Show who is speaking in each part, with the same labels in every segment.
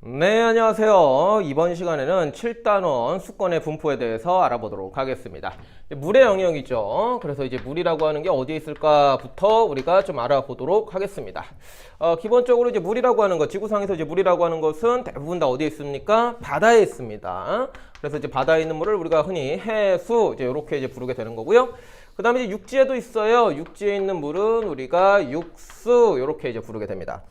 Speaker 1: 네, 안녕하세요. 이번 시간에는 7단원 수권의 분포에 대해서 알아보도록 하겠습니다. 물의 영역이죠. 그래서 이제 물이라고 하는 게 어디에 있을까부터 우리가 좀 알아보도록 하겠습니다. 기본적으로 이제 물이라고 하는 것, 지구상에서 이제 물이라고 하는 것은 대부분 다 어디에 있습니까? 바다에 있습니다. 그래서 이제 바다에 있는 물을 우리가 흔히 해수, 이제 이렇게 이제 부르게 되는 거고요. 그 다음에 이제 육지에도 있어요. 육지에 있는 물은 우리가 육수, 이렇게 이제 부르게 됩니다.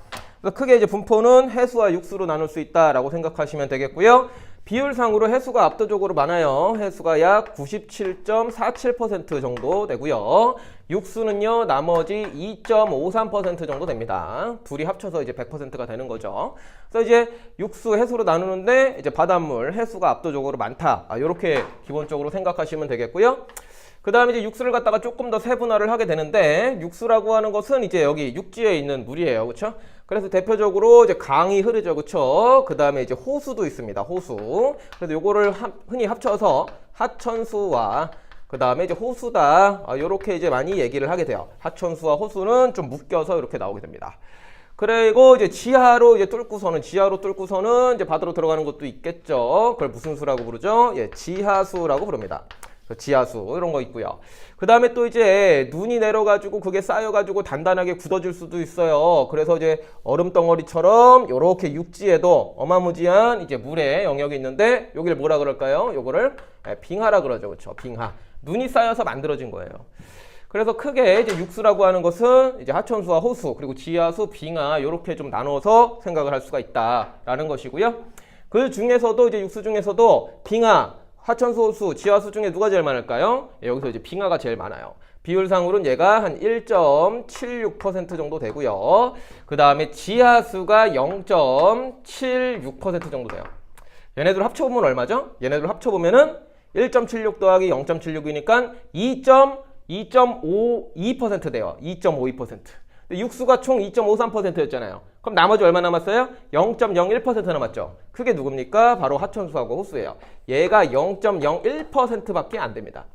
Speaker 1: 그래서 크게 이제 분포는 해수와 육수로 나눌 수 있다라고 생각하시면 되겠고요. 비율상으로 해수가 압도적으로 많아요. 해수가 약 97.47% 정도 되고요. 육수는요, 나머지 2.53% 정도 됩니다. 둘이 합쳐서 이제 100%가 되는 거죠. 그래서 이제 육수, 해수로 나누는데 이제 바닷물, 해수가 압도적으로 많다. 이렇게 기본적으로 생각하시면 되겠고요. 그 다음에 이제 육수를 갖다가 조금 더 세분화를 하게 되는데, 육수라고 하는 것은 이제 여기 육지에 있는 물이에요. 그쵸? 그래서 대표적으로 이제 강이 흐르죠. 그쵸? 그 다음에 이제 호수도 있습니다. 호수. 그래서 요거를 흔히 합쳐서 하천수와 그 다음에 이제 호수다. 요렇게 이제 많이 얘기를 하게 돼요. 하천수와 호수는 좀 묶여서 이렇게 나오게 됩니다. 그리고 이제 지하로 뚫고서는 이제 바다로 들어가는 것도 있겠죠. 그걸 무슨 수라고 부르죠? 예, 지하수라고 부릅니다. 지하수 이런 거 있고요. 그 다음에 또 이제 눈이 내려가지고 그게 쌓여가지고 단단하게 굳어질 수도 있어요. 그래서 이제 얼음 덩어리처럼 이렇게 육지에도 어마무지한 이제 물의 영역이 있는데, 여기를 뭐라 그럴까요? 요거를 빙하라 그러죠. 그렇죠? 빙하. 눈이 쌓여서 만들어진 거예요. 그래서 크게 이제 육수라고 하는 것은 이제 하천수와 호수, 그리고 지하수, 빙하 이렇게 좀 나눠서 생각을 할 수가 있다라는 것이고요. 그 중에서도 이제 육수 중에서도 빙하, 하천수, 호수, 지하수 중에 누가 제일 많을까요? 여기서 이제 빙하가 제일 많아요. 비율상으로는 얘가 한 1.76% 정도 되고요. 그 다음에 지하수가 0.76% 정도 돼요. 얘네들 합쳐보면 얼마죠? 얘네들 합쳐보면은 1.76 더하기 0.76이니까 2.52% 돼요. 2.52%. 육수가 총 2.53%였잖아요. 그럼 나머지 얼마 남았어요? 0.01% 남았죠. 그게 누굽니까? 바로 하천수하고 호수예요. 얘가 0.01%밖에 안 됩니다.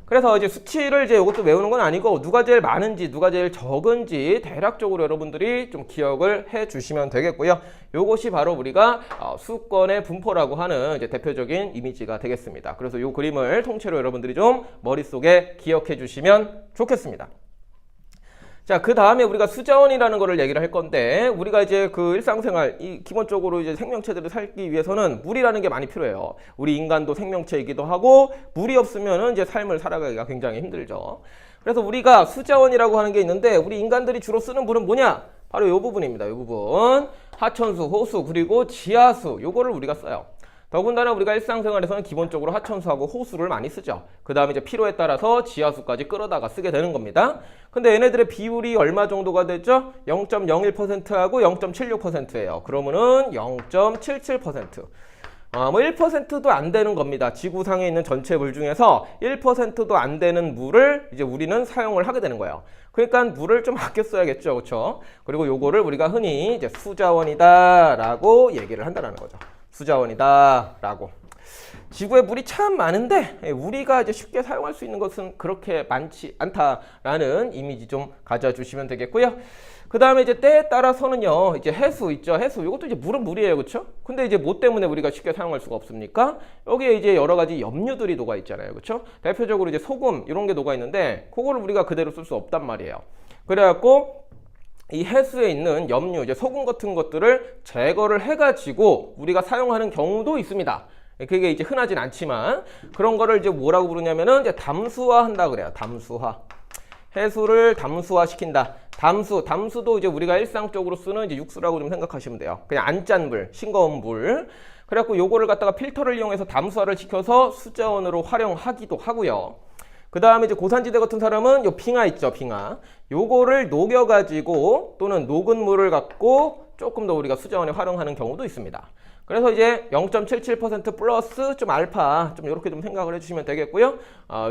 Speaker 1: 그래서 이제 수치를 이제 이것도 외우는 건 아니고, 누가 제일 많은지 누가 제일 적은지 대략적으로 여러분들이 좀 기억을 해 주시면 되겠고요. 요것이 바로 우리가 수권의 분포라고 하는 이제 대표적인 이미지가 되겠습니다. 그래서 요 그림을 통째로 여러분들이 좀 머릿속에 기억해 주시면 좋겠습니다. 자, 그 다음에 우리가 수자원이라는 거를 얘기를 할 건데, 우리가 이제 그 일상생활, 기본적으로 이제 생명체들을 살기 위해서는 물이라는 게 많이 필요해요. 우리 인간도 생명체이기도 하고, 물이 없으면은 이제 삶을 살아가기가 굉장히 힘들죠. 그래서 우리가 수자원이라고 하는 게 있는데, 우리 인간들이 주로 쓰는 물은 뭐냐? 바로 이 부분입니다. 이 부분. 하천수, 호수, 그리고 지하수. 요거를 우리가 써요. 더군다나 우리가 일상생활에서는 기본적으로 하천수하고 호수를 많이 쓰죠. 그 다음에 이제 필요에 따라서 지하수까지 끌어다가 쓰게 되는 겁니다. 근데 얘네들의 비율이 얼마 정도가 되죠? 0.01%하고 0.76%예요. 그러면은 0.77%. 뭐 1%도 안 되는 겁니다. 지구상에 있는 전체 물 중에서 1%도 안 되는 물을 이제 우리는 사용을 하게 되는 거예요. 그러니까 물을 좀 아껴 써야겠죠. 그렇죠? 그리고 요거를 우리가 흔히 이제 수자원이다라고 얘기를 한다는 거죠. 수자원이다라고. 지구에 물이 참 많은데 우리가 이제 쉽게 사용할 수 있는 것은 그렇게 많지 않다라는 이미지 좀 가져주시면 되겠고요. 그 다음에 이제 때에 따라서는요, 이제 해수 있죠. 해수. 이것도 이제 물은 물이에요. 그렇죠? 근데 이제 뭐 때문에 우리가 쉽게 사용할 수가 없습니까? 여기에 이제 여러 가지 염류들이 녹아 있잖아요. 그렇죠? 대표적으로 이제 소금 이런 게 녹아 있는데, 그거를 우리가 그대로 쓸 수 없단 말이에요. 그래갖고 이 해수에 있는 염류, 이제 소금 같은 것들을 제거를 해가지고 우리가 사용하는 경우도 있습니다. 그게 이제 흔하진 않지만, 그런 거를 이제 뭐라고 부르냐면은 이제 담수화 한다 그래요. 담수화. 해수를 담수화 시킨다. 담수도 이제 우리가 일상적으로 쓰는 이제 육수라고 좀 생각하시면 돼요. 그냥 안 짠 물, 싱거운 물. 그래갖고 요거를 갖다가 필터를 이용해서 담수화를 시켜서 수자원으로 활용하기도 하고요. 그 다음에 이제 고산지대 같은 사람은 요 빙하 있죠, 빙하. 요거를 녹여가지고 또는 녹은 물을 갖고 조금 더 우리가 수자원에 활용하는 경우도 있습니다. 그래서 이제 0.77% 플러스 좀 알파, 좀 이렇게 좀 생각을 해주시면 되겠고요.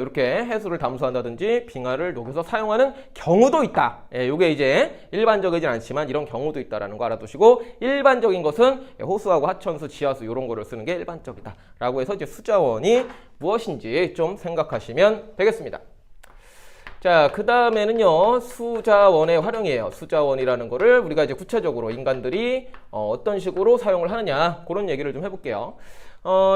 Speaker 1: 이렇게 해수를 담수한다든지 빙하를 녹여서 사용하는 경우도 있다. 예, 요게 이제 일반적이진 않지만 이런 경우도 있다라는 거 알아두시고, 일반적인 것은 호수하고 하천수, 지하수 이런 거를 쓰는 게 일반적이다. 라고 해서 이제 수자원이 무엇인지 좀 생각하시면 되겠습니다. 자, 그 다음에는요, 수자원의 활용이에요. 수자원이라는 거를 우리가 이제 구체적으로 인간들이 어떤 식으로 사용을 하느냐, 그런 얘기를 좀 해볼게요.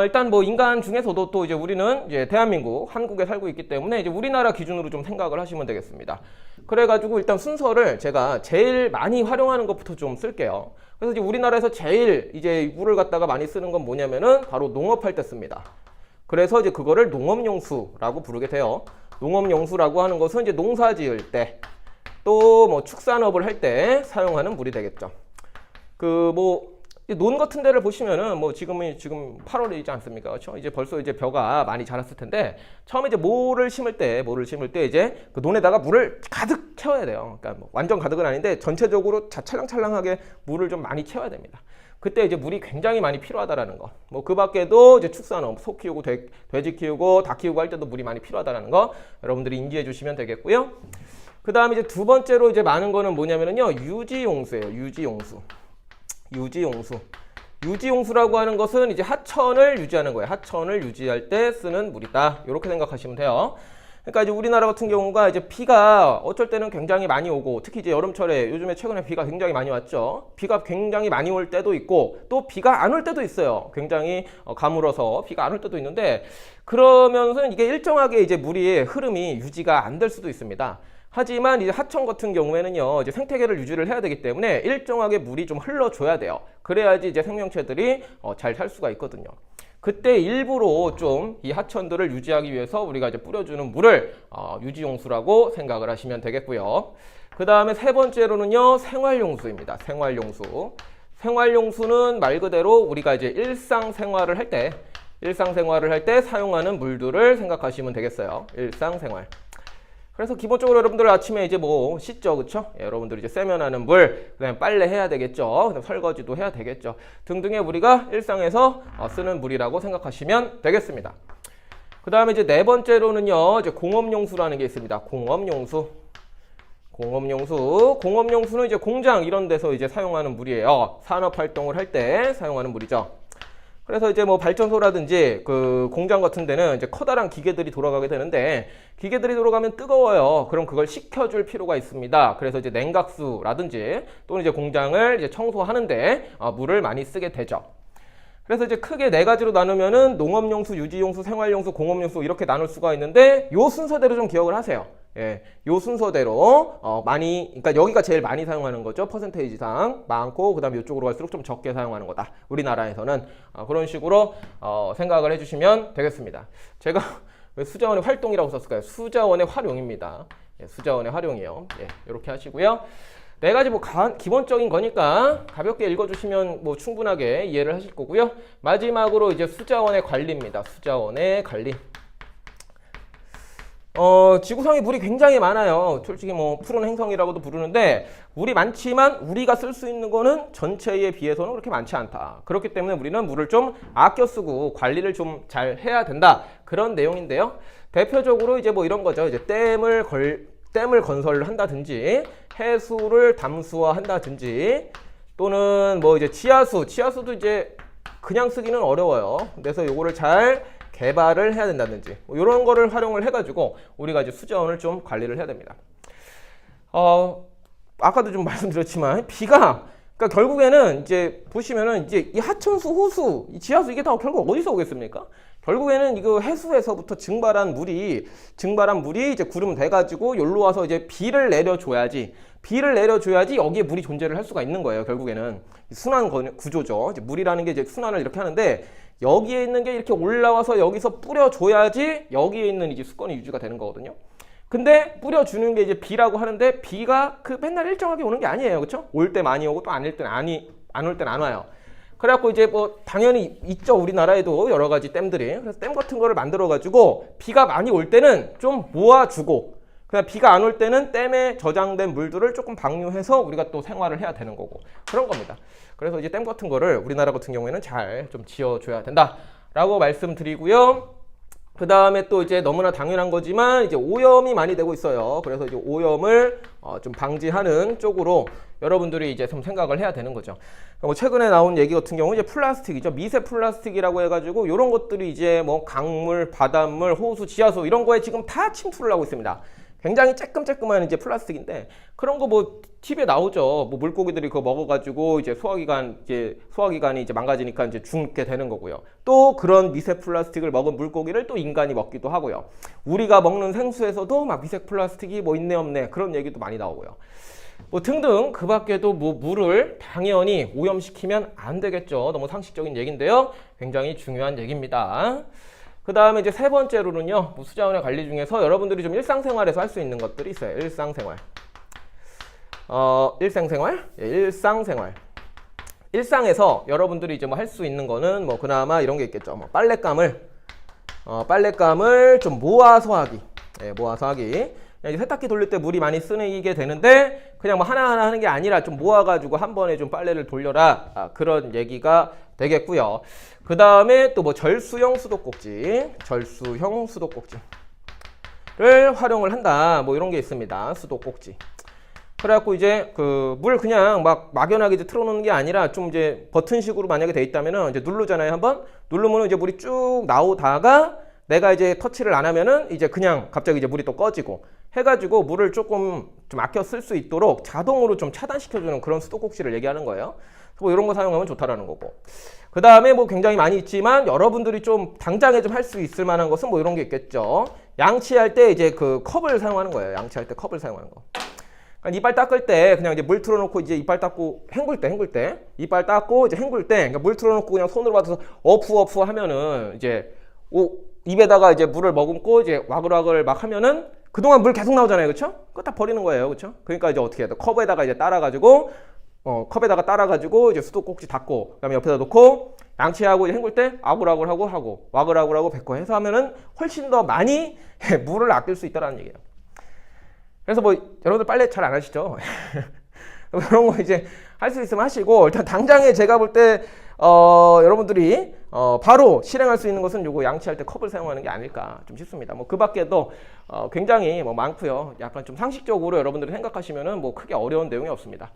Speaker 1: 일단 뭐 인간 중에서도 또 이제 우리는 이제 대한민국, 한국에 살고 있기 때문에 이제 우리나라 기준으로 좀 생각을 하시면 되겠습니다. 그래가지고 일단 순서를 제가 제일 많이 활용하는 것부터 좀 쓸게요. 그래서 이제 우리나라에서 제일 이제 물을 갖다가 많이 쓰는 건 뭐냐면은 바로 농업할 때 씁니다. 그래서 이제 그거를 농업용수라고 부르게 돼요. 농업용수라고 하는 것은 이제 농사 지을 때, 또 뭐 축산업을 할 때 사용하는 물이 되겠죠. 논 같은 데를 보시면은 지금 8월이지 않습니까? 그렇죠? 이제 벌써 이제 벼가 많이 자랐을 텐데, 처음에 이제 모를 심을 때 이제 그 논에다가 물을 가득 채워야 돼요. 그러니까 완전 가득은 아닌데 전체적으로 찰랑찰랑하게 물을 좀 많이 채워야 됩니다. 그때 이제 물이 굉장히 많이 필요하다라는 거. 그 밖에도 이제 축산업, 소 키우고 돼지 키우고 닭 키우고 할 때도 물이 많이 필요하다라는 거 여러분들이 인지해 주시면 되겠고요. 그 다음에 이제 두 번째로 이제 많은 거는 뭐냐면요, 유지용수예요. 유지용수라고 하는 것은 이제 하천을 유지하는 거예요. 하천을 유지할 때 쓰는 물이다. 이렇게 생각하시면 돼요. 그러니까 이제 우리나라 같은 경우가 이제 비가 어쩔 때는 굉장히 많이 오고, 특히 이제 여름철에 요즘에 최근에 비가 굉장히 많이 왔죠. 비가 굉장히 많이 올 때도 있고, 또 비가 안 올 때도 있어요. 굉장히 가물어서 비가 안 올 때도 있는데, 그러면서 이게 일정하게 이제 물의 흐름이 유지가 안 될 수도 있습니다. 하지만 이제 하천 같은 경우에는요, 이제 생태계를 유지를 해야 되기 때문에 일정하게 물이 좀 흘러줘야 돼요. 그래야지 이제 생명체들이 잘 살 수가 있거든요. 그때 일부러 좀 이 하천들을 유지하기 위해서 우리가 이제 뿌려주는 물을 유지용수라고 생각을 하시면 되겠고요. 그 다음에 세 번째로는요, 생활용수입니다. 생활용수는 말 그대로 우리가 이제 일상생활을 할 때 사용하는 물들을 생각하시면 되겠어요. 일상생활. 그래서 기본적으로 여러분들 아침에 이제 씻죠, 그쵸? 여러분들 이제 세면하는 물, 그다음에 빨래 해야 되겠죠, 그다음 설거지도 해야 되겠죠, 등등의 우리가 일상에서 쓰는 물이라고 생각하시면 되겠습니다. 그 다음에 이제 네 번째로는요, 이제 공업용수라는 게 있습니다. 공업용수는 이제 공장 이런 데서 이제 사용하는 물이에요. 산업 활동을 할 때 사용하는 물이죠. 그래서 이제 발전소라든지 그 공장 같은 데는 이제 커다란 기계들이 돌아가게 되는데, 기계들이 돌아가면 뜨거워요. 그럼 그걸 식혀줄 필요가 있습니다. 그래서 이제 냉각수라든지 또는 이제 공장을 이제 청소하는데 물을 많이 쓰게 되죠. 그래서 이제 크게 네 가지로 나누면은 농업용수, 유지용수, 생활용수, 공업용수 이렇게 나눌 수가 있는데, 요 순서대로 좀 기억을 하세요. 예, 요 순서대로 그러니까 여기가 제일 많이 사용하는 거죠. 퍼센테이지상 많고, 그 다음에 이쪽으로 갈수록 좀 적게 사용하는 거다. 우리나라에서는 그런 식으로 생각을 해주시면 되겠습니다. 제가 왜 수자원의 활동이라고 썼을까요? 수자원의 활용입니다. 예, 수자원의 활용이요. 예, 이렇게 하시고요. 네 가지 기본적인 거니까 가볍게 읽어주시면 충분하게 이해를 하실 거고요. 마지막으로 이제 수자원의 관리입니다. 수자원의 관리. 지구상에 물이 굉장히 많아요. 솔직히 푸른 행성이라고도 부르는데, 물이 많지만 우리가 쓸 수 있는 거는 전체에 비해서는 그렇게 많지 않다. 그렇기 때문에 우리는 물을 좀 아껴 쓰고 관리를 좀 잘 해야 된다. 그런 내용인데요. 대표적으로 이제 이런 거죠. 이제 댐을 건설을 한다든지, 해수를 담수화한다든지, 또는 이제 지하수도 이제 그냥 쓰기는 어려워요. 그래서 요거를 잘 개발을 해야 된다든지, 이런 거를 활용을 해가지고 우리가 이제 수자원을 좀 관리를 해야 됩니다. 아까도 좀 말씀드렸지만 그러니까 결국에는 이제 보시면은 이제 이 하천수, 호수, 이 지하수 이게 다 결국 어디서 오겠습니까? 결국에는 이거 해수에서부터 증발한 물이 이제 구름 돼가지고 여기로 와서 이제 비를 내려줘야지 여기에 물이 존재를 할 수가 있는 거예요. 결국에는 순환 구조죠. 이제 물이라는 게 이제 순환을 이렇게 하는데, 여기에 있는 게 이렇게 올라와서 여기서 뿌려줘야지 여기에 있는 이제 수건이 유지가 되는 거거든요. 근데 뿌려주는 게 이제 비라고 하는데, 비가 맨날 일정하게 오는 게 아니에요. 그쵸? 올 때 많이 오고 또 안 올 때는 안 와요. 그래갖고 이제 당연히 있죠. 우리나라에도 여러 가지 댐들이. 그래서 댐 같은 거를 만들어가지고 비가 많이 올 때는 좀 모아주고, 그냥 비가 안 올 때는 댐에 저장된 물들을 조금 방류해서 우리가 또 생활을 해야 되는 거고, 그런 겁니다. 그래서 이제 댐 같은 거를 우리나라 같은 경우에는 잘 좀 지어줘야 된다라고 말씀드리고요. 그 다음에 또 이제 너무나 당연한 거지만 이제 오염이 많이 되고 있어요. 그래서 이제 오염을 좀 방지하는 쪽으로 여러분들이 이제 좀 생각을 해야 되는 거죠. 최근에 나온 얘기 같은 경우 이제 플라스틱이죠. 미세 플라스틱이라고 해가지고 이런 것들이 이제 강물, 바닷물, 호수, 지하수 이런 거에 지금 다 침투를 하고 있습니다. 굉장히 쬐끔쬐끔한 이제 플라스틱인데 그런 거 뭐 TV에 나오죠. 뭐 물고기들이 그거 먹어가지고 이제 소화기관이 이제 망가지니까 이제 죽게 되는 거고요. 또 그런 미세 플라스틱을 먹은 물고기를 또 인간이 먹기도 하고요. 우리가 먹는 생수에서도 막 미세 플라스틱이 뭐 있네 없네 그런 얘기도 많이 나오고요. 뭐 등등 그 밖에도 뭐 물을 당연히 오염시키면 안 되겠죠. 너무 상식적인 얘기인데요. 굉장히 중요한 얘기입니다. 그 다음에 이제 세 번째로는요, 뭐 수자원의 관리 중에서 여러분들이 좀 일상생활에서 할 수 있는 것들이 있어요. 일상생활. 일상생활. 일상에서 여러분들이 이제 뭐 할 수 있는 거는 뭐 그나마 이런 게 있겠죠. 뭐 빨랫감을 좀 모아서 하기. 모아서 하기. 이제 세탁기 돌릴 때 물이 많이 쓰이게 되는데 그냥 뭐 하나하나 하는 게 아니라 좀 모아가지고 한 번에 좀 빨래를 돌려라. 그런 얘기가 되겠고요. 그 다음에 또 뭐 절수형 수도꼭지를 활용을 한다. 뭐 이런 게 있습니다. 수도꼭지. 그래갖고 이제 그 물 그냥 막 막연하게 이제 틀어놓는 게 아니라 좀 이제 버튼식으로 만약에 돼 있다면은 이제 누르잖아요. 한번 누르면은 이제 물이 쭉 나오다가 내가 이제 터치를 안 하면은 이제 그냥 갑자기 이제 물이 또 꺼지고 해가지고 물을 조금 좀 아껴 쓸 수 있도록 자동으로 좀 차단시켜주는 그런 수도꼭지를 얘기하는 거예요. 뭐 이런 거 사용하면 좋다라는 거고. 그 다음에 뭐 굉장히 많이 있지만 여러분들이 좀 당장에 좀 할 수 있을 만한 것은 뭐 이런 게 있겠죠. 양치할 때 이제 그 컵을 사용하는 거예요. 양치할 때 컵을 사용하는 거. 그러니까 이빨 닦을 때 그냥 이제 물 틀어놓고 이제 이빨 닦고 헹굴 때 이빨 닦고 이제 헹굴 때 그러니까 물 틀어놓고 그냥 손으로 받아서 어프 하면은 이제 입에다가 이제 물을 머금고 이제 와글와글 막 하면은 그동안 물 계속 나오잖아요. 그쵸? 그거 다 버리는 거예요. 그쵸? 그러니까 이제 어떻게 해야 돼? 컵에다가 이제 따라가지고 이제 수도꼭지 닫고 그다음에 옆에다 놓고 양치하고 이제 헹굴 때 아굴아굴하고 하고 와글와글하고 뱉고 해서 하면은 훨씬 더 많이 물을 아낄 수 있다라는 얘기예요. 그래서 뭐 여러분들 빨래 잘 안 하시죠? 그런 거 이제 할 수 있으면 하시고 일단 당장에 제가 볼 때 여러분들이 바로 실행할 수 있는 것은 요거 양치할 때 컵을 사용하는 게 아닐까 좀 싶습니다. 뭐 그 밖에도 굉장히 뭐 많고요. 약간 좀 상식적으로 여러분들이 생각하시면은 뭐 크게 어려운 내용이 없습니다.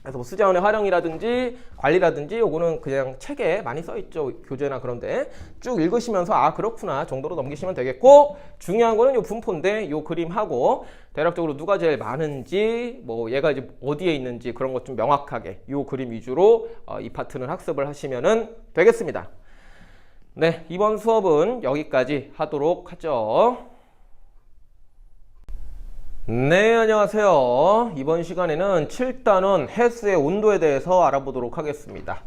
Speaker 1: 그래서 뭐 수자원의 활용이라든지 관리라든지 요거는 그냥 책에 많이 써있죠. 교재나 그런데 쭉 읽으시면서 아 그렇구나 정도로 넘기시면 되겠고 중요한 거는 요 분포인데 요 그림하고 대략적으로 누가 제일 많은지 뭐 얘가 이제 어디에 있는지 그런 것 좀 명확하게 요 그림 위주로 이 파트는 학습을 하시면은 되겠습니다. 네, 이번 수업은 여기까지 하도록 하죠. 네, 안녕하세요. 이번 시간에는 7단원 해수의 온도에 대해서 알아보도록 하겠습니다.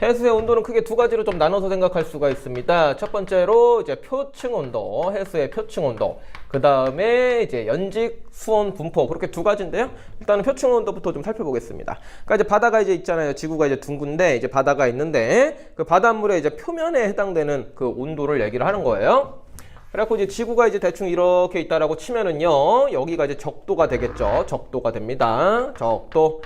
Speaker 1: 해수의 온도는 크게 두 가지로 좀 나눠서 생각할 수가 있습니다. 첫 번째로 이제 표층 온도, 해수의 표층 온도. 그 다음에 이제 연직 수온 분포. 그렇게 두 가지인데요. 일단은 표층 온도부터 좀 살펴보겠습니다. 그러니까 이제 바다가 이제 있잖아요. 지구가 이제 둥근데 이제 바다가 있는데 그 바닷물의 이제 표면에 해당되는 그 온도를 얘기를 하는 거예요. 그래갖고 이제 지구가 이제 대충 이렇게 있다라고 치면은요, 여기가 이제 적도가 되겠죠. 적도가 됩니다. 적도.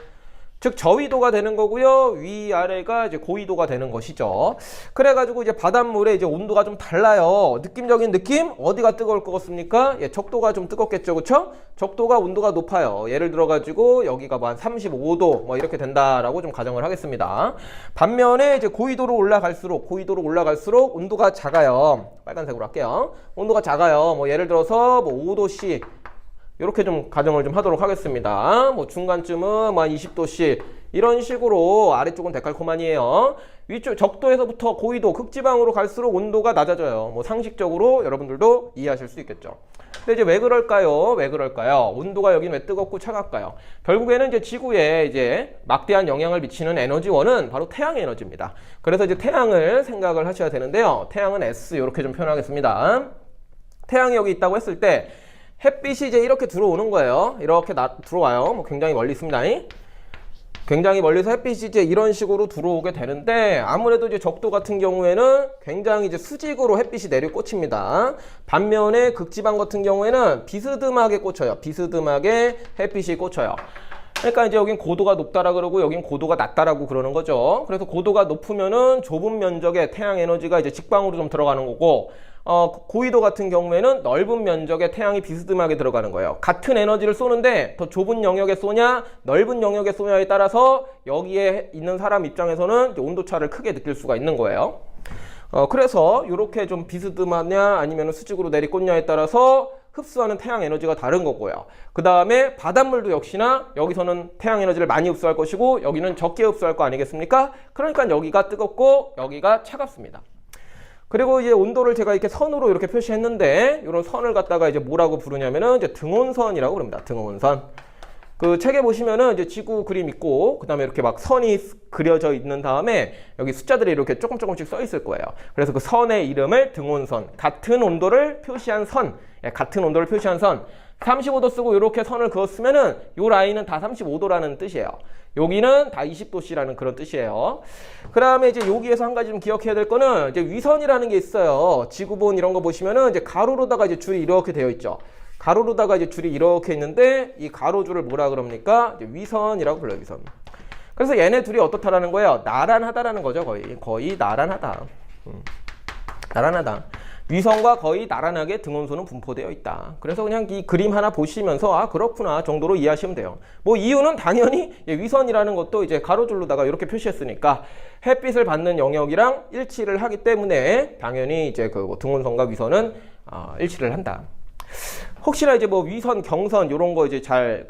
Speaker 1: 즉, 저위도가 되는 거고요. 위아래가 이제 고위도가 되는 것이죠. 그래가지고 이제 바닷물의 이제 온도가 좀 달라요. 느낌적인 느낌? 어디가 뜨거울 것 같습니까? 예, 적도가 좀 뜨겁겠죠. 그쵸? 적도가 온도가 높아요. 예를 들어가지고 여기가 뭐 한 35도 뭐 이렇게 된다라고 좀 가정을 하겠습니다. 반면에 이제 고위도로 올라갈수록 온도가 작아요. 빨간색으로 할게요. 온도가 작아요. 뭐 예를 들어서 뭐 5도씨 이렇게 좀 가정을 좀 하도록 하겠습니다. 뭐 중간쯤은 뭐 한 20도씨 이런 식으로 아래쪽은 데칼코마니에요. 위쪽 적도에서부터 고위도 극지방으로 갈수록 온도가 낮아져요. 뭐 상식적으로 여러분들도 이해하실 수 있겠죠. 근데 이제 왜 그럴까요? 온도가 여기는 왜 뜨겁고 차갑까요? 결국에는 이제 지구에 이제 막대한 영향을 미치는 에너지원은 바로 태양의 에너지입니다. 그래서 이제 태양을 생각을 하셔야 되는데요. 태양은 S 이렇게 좀 표현하겠습니다. 태양이 여기 있다고 했을 때 햇빛이 이제 이렇게 들어오는 거예요. 이렇게 들어와요. 뭐 굉장히 멀리 있습니다. 굉장히 멀리서 햇빛이 이제 이런 식으로 들어오게 되는데 아무래도 이제 적도 같은 경우에는 굉장히 이제 수직으로 햇빛이 내려꽂힙니다. 반면에 극지방 같은 경우에는 비스듬하게 꽂혀요. 비스듬하게 햇빛이 꽂혀요. 그러니까 이제 여긴 고도가 높다라 그러고 여긴 고도가 낮다라고 그러는 거죠. 그래서 고도가 높으면은 좁은 면적의 태양 에너지가 이제 직방으로 좀 들어가는 거고 고위도 같은 경우에는 넓은 면적의 태양이 비스듬하게 들어가는 거예요. 같은 에너지를 쏘는데 더 좁은 영역에 쏘냐 넓은 영역에 쏘냐에 따라서 여기에 있는 사람 입장에서는 온도차를 크게 느낄 수가 있는 거예요. 그래서 이렇게 좀 비스듬하냐 아니면 수직으로 내리꽂냐에 따라서 흡수하는 태양 에너지가 다른 거고요. 그 다음에 바닷물도 역시나 여기서는 태양 에너지를 많이 흡수할 것이고 여기는 적게 흡수할 거 아니겠습니까? 그러니까 여기가 뜨겁고 여기가 차갑습니다. 그리고 이제 온도를 제가 이렇게 선으로 이렇게 표시했는데 이런 선을 갖다가 이제 뭐라고 부르냐면은 이제 등온선이라고 부릅니다. 등온선. 그 책에 보시면은 이제 지구 그림 있고 그다음에 이렇게 막 선이 그려져 있는 다음에 여기 숫자들이 이렇게 조금씩 써 있을 거예요. 그래서 그 선의 이름을 등온선, 같은 온도를 표시한 선, 같은 온도를 표시한 선. 35도 쓰고 이렇게 선을 그었으면은 요 라인은 다 35도라는 뜻이에요. 여기는 다 20도씨라는 그런 뜻이에요. 그 다음에 이제 여기에서 한 가지 좀 기억해야 될 거는 이제 위선이라는 게 있어요. 지구본 이런 거 보시면은 이제 가로로다가 이제 줄이 이렇게 되어 있죠. 가로로다가 이제 줄이 이렇게 있는데 이 가로줄을 뭐라 그럽니까? 이제 위선이라고 불러요, 위선. 그래서 얘네 둘이 어떻다라는 거예요? 나란하다라는 거죠, 거의 나란하다. 나란하다. 위선과 거의 나란하게 등온선은 분포되어 있다. 그래서 그냥 이 그림 하나 보시면서 아 그렇구나 정도로 이해하시면 돼요. 뭐 이유는 당연히 위선이라는 것도 이제 가로줄로다가 이렇게 표시했으니까 햇빛을 받는 영역이랑 일치를 하기 때문에 당연히 이제 그 등온선과 위선은 일치를 한다. 혹시나 이제 뭐 위선, 경선 이런 거 이제 잘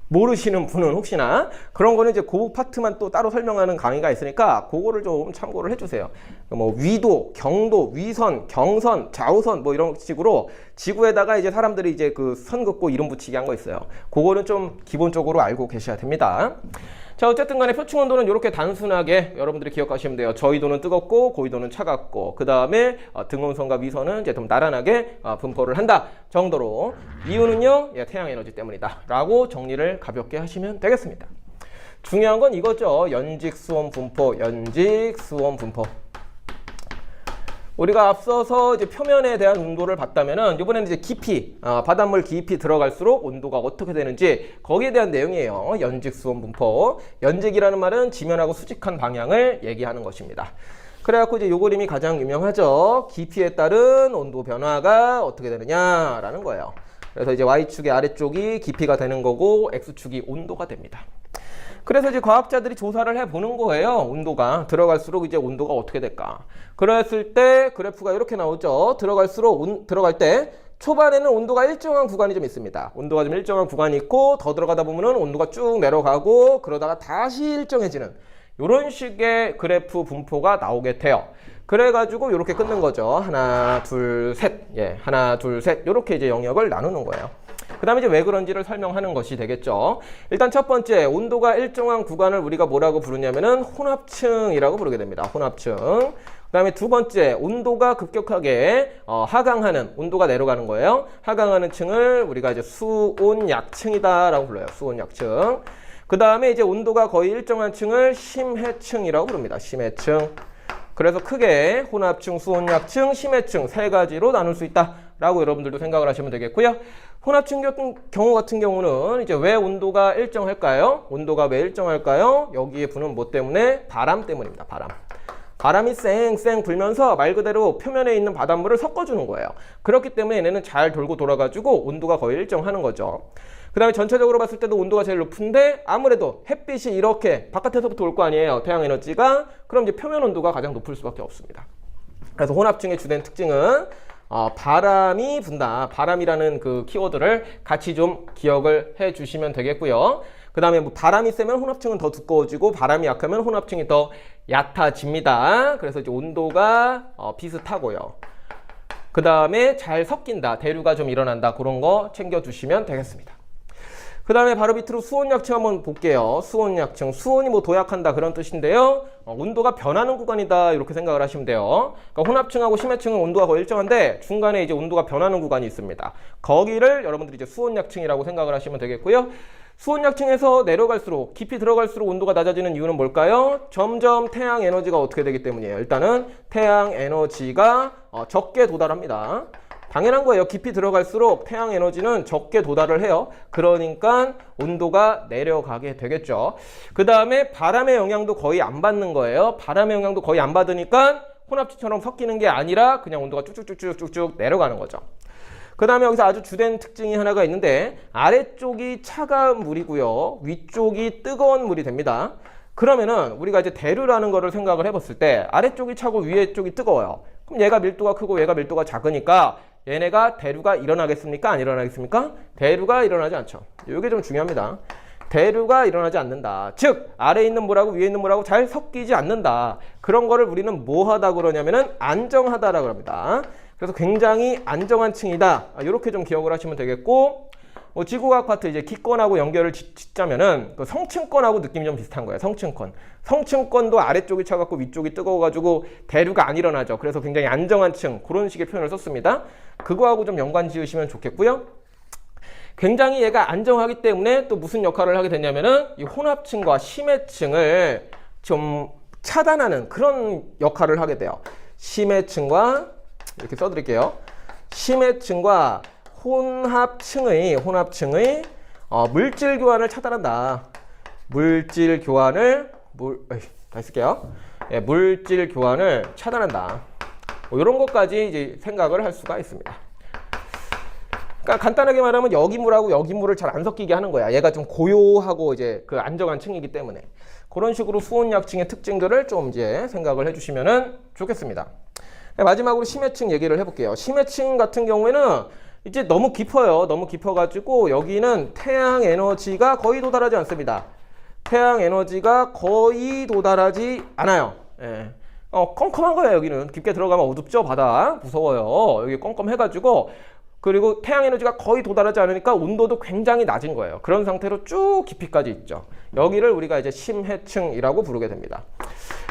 Speaker 1: 모르시는 분은 혹시나 그런 거는 이제 그 파트만 또 따로 설명하는 강의가 있으니까 그거를 좀 참고를 해주세요. 뭐 위도, 경도, 위선, 경선, 좌우선 뭐 이런 식으로 지구에다가 이제 사람들이 이제 그 선 긋고 이름 붙이기 한 거 있어요. 그거는 좀 기본적으로 알고 계셔야 됩니다. 자, 어쨌든 간에 표층 온도는 이렇게 단순하게 여러분들이 기억하시면 돼요. 저위도는 뜨겁고 고위도는 차갑고 그 다음에 등온선과 위선은 이제 좀 나란하게 분포를 한다 정도로 이유는요 태양 에너지 때문이다 라고 정리를 가볍게 하시면 되겠습니다. 중요한 건 이거죠. 연직 수온 분포, 연직 수온 분포. 우리가 앞서서 이제 표면에 대한 온도를 봤다면은 이번에는 이제 깊이 바닷물 깊이 들어갈수록 온도가 어떻게 되는지 거기에 대한 내용이에요. 연직 수온 분포. 연직이라는 말은 지면하고 수직한 방향을 얘기하는 것입니다. 그래갖고 이제 요 그림이 가장 유명하죠. 깊이에 따른 온도 변화가 어떻게 되느냐라는 거예요. 그래서 이제 Y축의 아래쪽이 깊이가 되는 거고 X축이 온도가 됩니다. 그래서 이제 과학자들이 조사를 해보는 거예요. 온도가 들어갈수록 이제 온도가 어떻게 될까? 그랬을 때 그래프가 이렇게 나오죠. 들어갈 때 초반에는 온도가 일정한 구간이 좀 있습니다. 온도가 좀 일정한 구간이 있고 더 들어가다 보면은 온도가 쭉 내려가고 그러다가 다시 일정해지는 이런 식의 그래프 분포가 나오게 돼요. 그래가지고 이렇게 끊는 거죠. 하나, 둘, 셋. 하나, 둘, 셋. 이렇게 이제 영역을 나누는 거예요. 그 다음에 이제 왜 그런지를 설명하는 것이 되겠죠. 일단 첫 번째, 온도가 일정한 구간을 우리가 뭐라고 부르냐면은 혼합층이라고 부르게 됩니다. 혼합층. 그 다음에 두 번째, 온도가 급격하게 하강하는, 온도가 내려가는 거예요. 하강하는 층을 우리가 이제 수온약층이다라고 불러요. 수온약층. 그 다음에 이제 온도가 거의 일정한 층을 심해층이라고 부릅니다. 심해층. 그래서 크게 혼합층, 수온약층, 심해층 세 가지로 나눌 수 있다라고 여러분들도 생각을 하시면 되겠고요. 혼합층 경우 같은 경우는 이제 왜 온도가 일정할까요? 온도가 왜 일정할까요? 여기에 부는 뭐 때문에? 바람 때문입니다. 바람이 쌩쌩 불면서 말 그대로 표면에 있는 바닷물을 섞어주는 거예요. 그렇기 때문에 얘네는 잘 돌고 돌아가지고 온도가 거의 일정하는 거죠. 그 다음에 전체적으로 봤을 때도 온도가 제일 높은데 아무래도 햇빛이 이렇게 바깥에서부터 올 거 아니에요. 태양 에너지가. 그럼 이제 표면 온도가 가장 높을 수밖에 없습니다. 그래서 혼합층의 주된 특징은 바람이 분다. 바람이라는 그 키워드를 같이 좀 기억을 해 주시면 되겠고요. 그 다음에 뭐 바람이 세면 혼합층은 더 두꺼워지고 바람이 약하면 혼합층이 더 얕아집니다. 그래서 이제 온도가 비슷하고요. 그 다음에 잘 섞인다. 대류가 좀 일어난다. 그런 거 챙겨주시면 되겠습니다. 그 다음에 바로 밑으로 수온약층 한번 볼게요. 수온약층. 수온이 뭐 도약한다 그런 뜻인데요. 온도가 변하는 구간이다 이렇게 생각을 하시면 돼요. 그러니까 혼합층하고 심해층은 온도가 거의 일정한데 중간에 이제 온도가 변하는 구간이 있습니다. 거기를 여러분들이 이제 수온약층이라고 생각을 하시면 되겠고요. 수온약층에서 내려갈수록 깊이 들어갈수록 온도가 낮아지는 이유는 뭘까요? 점점 태양 에너지가 어떻게 되기 때문이에요. 일단은 태양 에너지가 적게 도달합니다. 당연한 거예요. 깊이 들어갈수록 태양 에너지는 적게 도달을 해요. 그러니까 온도가 내려가게 되겠죠. 그 다음에 바람의 영향도 거의 안 받는 거예요. 바람의 영향도 거의 안 받으니까 혼합층처럼 섞이는 게 아니라 그냥 온도가 쭉쭉쭉쭉쭉 내려가는 거죠. 그 다음에 여기서 아주 주된 특징이 하나가 있는데 아래쪽이 차가운 물이고요. 위쪽이 뜨거운 물이 됩니다. 그러면은 우리가 이제 대류라는 거를 생각을 해봤을 때 아래쪽이 차고 위에 쪽이 뜨거워요. 그럼 얘가 밀도가 크고 얘가 밀도가 작으니까 얘네가 대류가 일어나겠습니까? 안 일어나겠습니까? 대류가 일어나지 않죠. 이게 좀 중요합니다. 대류가 일어나지 않는다. 즉 아래에 있는 물하고 위에 있는 물하고 잘 섞이지 않는다. 그런 거를 우리는 뭐 하다 그러냐면은 안정하다라고 합니다. 그래서 굉장히 안정한 층이다. 이렇게 좀 기억을 하시면 되겠고, 뭐 지구과학 파트 이제 기권하고 연결을 짓자면은 그 성층권하고 느낌이 좀 비슷한 거예요. 성층권. 성층권도 아래쪽이 차갑고 위쪽이 뜨거워가지고 대류가 안 일어나죠. 그래서 굉장히 안정한 층, 그런 식의 표현을 썼습니다. 그거하고 좀 연관 지으시면 좋겠고요. 굉장히 얘가 안정하기 때문에 또 무슨 역할을 하게 되냐면은 이 혼합층과 심해층을 좀 차단하는 그런 역할을 하게 돼요. 심해층과 이렇게 써드릴게요. 심해층과 혼합층의 물질 교환을 차단한다. 물질 교환을 다시 쓸게요. 예, 물질 교환을 차단한다. 뭐 이런 것까지 이제 생각을 할 수가 있습니다. 그러니까 간단하게 말하면 여기 물하고 여기 물을 잘 안 섞이게 하는 거야. 얘가 좀 고요하고 이제 그 안정한 층이기 때문에 그런 식으로 수온약층의 특징들을 좀 이제 생각을 해주시면은 좋겠습니다. 마지막으로 심해층 얘기를 해볼게요. 심해층 같은 경우에는 이제 너무 깊어요. 너무 깊어가지고 여기는 태양 에너지가 거의 도달하지 않습니다. 태양 에너지가 거의 도달하지 않아요. 예. 컴컴한 거예요. 여기는 깊게 들어가면 어둡죠. 바다 무서워요. 여기 껌껌해가지고, 그리고 태양 에너지가 거의 도달하지 않으니까 온도도 굉장히 낮은 거예요. 그런 상태로 쭉 깊이까지 있죠. 여기를 우리가 이제 심해층이라고 부르게 됩니다.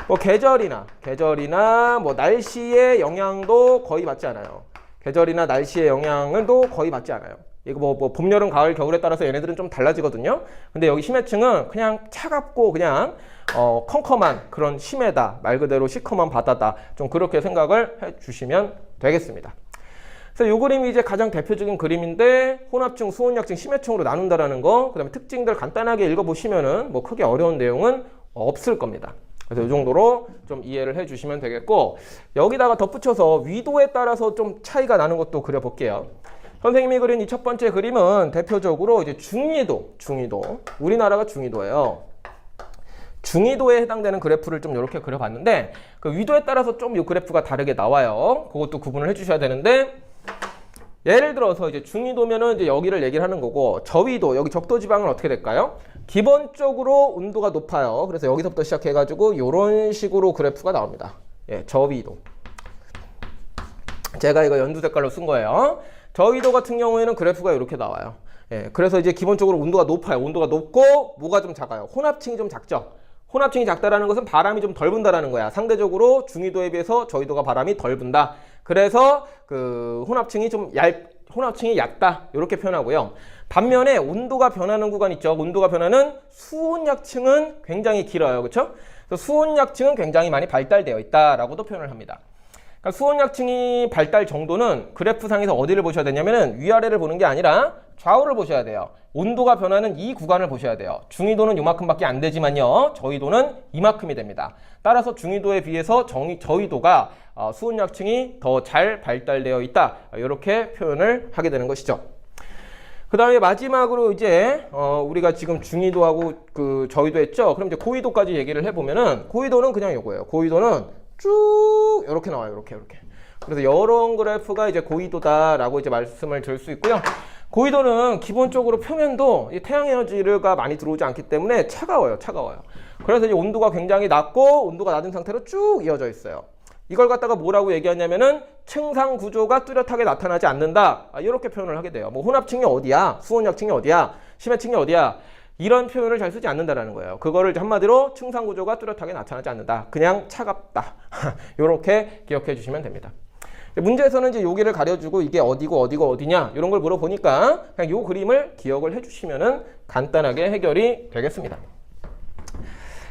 Speaker 1: 뭐 계절이나 뭐 날씨의 영향도 거의 받지 않아요. 계절이나 날씨의 영향은 또 거의 받지 않아요. 이거 뭐 봄, 여름, 가을, 겨울에 따라서 얘네들은 좀 달라지거든요. 근데 여기 심해층은 그냥 차갑고 그냥 컴컴한 그런 심해다. 말 그대로 시커먼 바다다. 좀 그렇게 생각을 해주시면 되겠습니다. 그래서 이 그림이 이제 가장 대표적인 그림인데, 혼합층, 수온약층, 심해층으로 나눈다라는 거, 그 다음에 특징들 간단하게 읽어보시면은 뭐 크게 어려운 내용은 없을 겁니다. 그래서 이 정도로 좀 이해를 해주시면 되겠고, 여기다가 덧붙여서 위도에 따라서 좀 차이가 나는 것도 그려볼게요. 선생님이 그린 이 첫 번째 그림은 대표적으로 이제 중위도. 우리나라가 중위도예요. 중위도에 해당되는 그래프를 좀 이렇게 그려봤는데, 그 위도에 따라서 좀 이 그래프가 다르게 나와요. 그것도 구분을 해주셔야 되는데, 예를 들어서 이제 중위도면은 이제 여기를 얘기를 하는 거고, 저위도, 여기 적도지방은 어떻게 될까요? 기본적으로 온도가 높아요. 그래서 여기서부터 시작해가지고 이런 식으로 그래프가 나옵니다. 예, 저위도. 제가 이거 연두 색깔로 쓴 거예요. 저위도 같은 경우에는 그래프가 이렇게 나와요. 예, 그래서 이제 기본적으로 온도가 높아요. 온도가 높고 뭐가 좀 작아요. 혼합층이 좀 작죠. 혼합층이 작다라는 것은 바람이 좀 덜 분다라는 거야. 상대적으로 중위도에 비해서 저위도가 바람이 덜 분다. 그래서 그 혼합층이 얕다. 이렇게 표현하고요. 반면에 온도가 변하는 구간 있죠. 온도가 변하는 수온약층은 굉장히 길어요. 그렇죠? 그래서 수온약층은 굉장히 많이 발달되어 있다라고도 표현을 합니다. 그러니까 수온약층이 발달 정도는 그래프상에서 어디를 보셔야 되냐면은 위아래를 보는 게 아니라 좌우를 보셔야 돼요. 온도가 변하는 이 구간을 보셔야 돼요. 중위도는 이만큼밖에 안 되지만요. 저위도는 이만큼이 됩니다. 따라서 중위도에 비해서 저위도가 수온약층이 더 잘 발달되어 있다. 이렇게 표현을 하게 되는 것이죠. 그 다음에 마지막으로 이제 우리가 지금 중위도하고 그 저위도 했죠. 그럼 이제 고위도까지 얘기를 해보면은, 고위도는 그냥 이거예요. 고위도는 쭉 이렇게 나와요. 이렇게. 그래서 이런 그래프가 이제 고위도다라고 이제 말씀을 드릴 수 있고요. 고위도는 기본적으로 표면도 태양 에너지가 많이 들어오지 않기 때문에 차가워요. 그래서 이제 온도가 굉장히 낮고 온도가 낮은 상태로 쭉 이어져 있어요. 이걸 갖다가 뭐라고 얘기하냐면은 층상 구조가 뚜렷하게 나타나지 않는다. 이렇게 표현을 하게 돼요. 뭐 혼합층이 어디야? 수온약층이 어디야? 심해층이 어디야? 이런 표현을 잘 쓰지 않는다라는 거예요. 그거를 한마디로 층상 구조가 뚜렷하게 나타나지 않는다. 그냥 차갑다. 이렇게 기억해 주시면 됩니다. 문제에서는 이제 여기를 가려주고 이게 어디고 어디냐 이런 걸 물어보니까 그냥 요 그림을 기억을 해주시면은 간단하게 해결이 되겠습니다.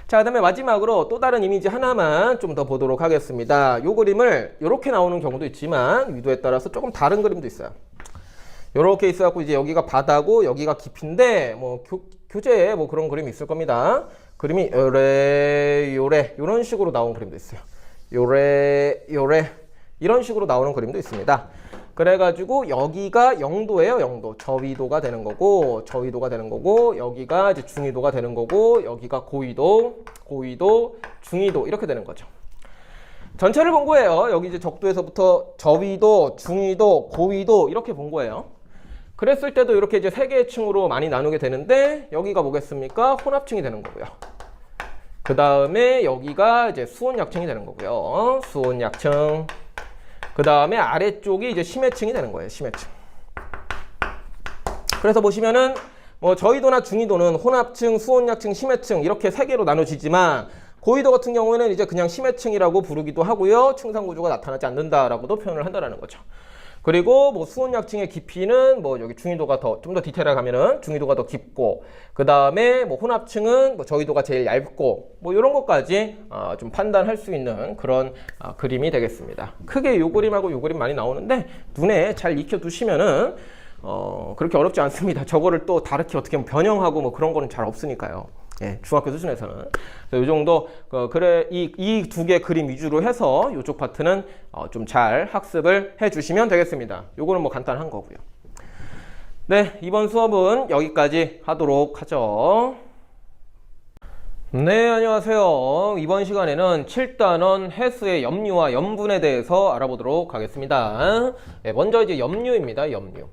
Speaker 1: 자, 그다음에 마지막으로 또 다른 이미지 하나만 좀 더 보도록 하겠습니다. 요 그림을 이렇게 나오는 경우도 있지만 위도에 따라서 조금 다른 그림도 있어요. 요렇게 있어갖고 이제 여기가 바다고 여기가 깊인데 뭐 교재에 뭐 그런 그림이 있을 겁니다. 그림이 요래 요런 식으로 나온 그림도 있어요. 요래 이런 식으로 나오는 그림도 있습니다. 그래가지고 여기가 0도예요. 0도. 저위도가 되는 거고 여기가 이제 중위도가 되는 거고 여기가 고위도, 중위도 이렇게 되는 거죠. 전체를 본 거예요. 여기 이제 적도에서부터 저위도, 중위도, 고위도 이렇게 본 거예요. 그랬을 때도 이렇게 이제 세 개의 층으로 많이 나누게 되는데 여기가 뭐겠습니까? 혼합층이 되는 거고요. 그 다음에 여기가 이제 수온약층이 되는 거고요. 수온약층. 그 다음에 아래쪽이 이제 심해층이 되는 거예요. 심해층. 그래서 보시면은 뭐 저위도나 중위도는 혼합층, 수온약층, 심해층 이렇게 세 개로 나눠지지만 고위도 같은 경우에는 이제 그냥 심해층이라고 부르기도 하고요. 층상 구조가 나타나지 않는다라고도 표현을 한다라는 거죠. 그리고 뭐 수온약층의 깊이는 뭐 여기 중위도가 좀 더 디테일하게 가면은 중위도가 더 깊고 그 다음에 뭐 혼합층은 뭐 저위도가 제일 얇고 뭐 이런 것까지 좀 판단할 수 있는 그런 그림이 되겠습니다. 크게 요 그림하고 요 그림 많이 나오는데 눈에 잘 익혀 두시면은 그렇게 어렵지 않습니다. 저거를 또 다르게 어떻게 변형하고 뭐 그런 거는 잘 없으니까요. 예, 중학교 수준에서는. 이 정도, 그래, 이 두 개 그림 위주로 해서 이쪽 파트는 좀 잘 학습을 해 주시면 되겠습니다. 요거는 뭐 간단한 거고요. 네, 이번 수업은 여기까지 하도록 하죠. 네, 안녕하세요. 이번 시간에는 7단원 해수의 염류와 염분에 대해서 알아보도록 하겠습니다. 네, 먼저 이제 염류입니다, 염류.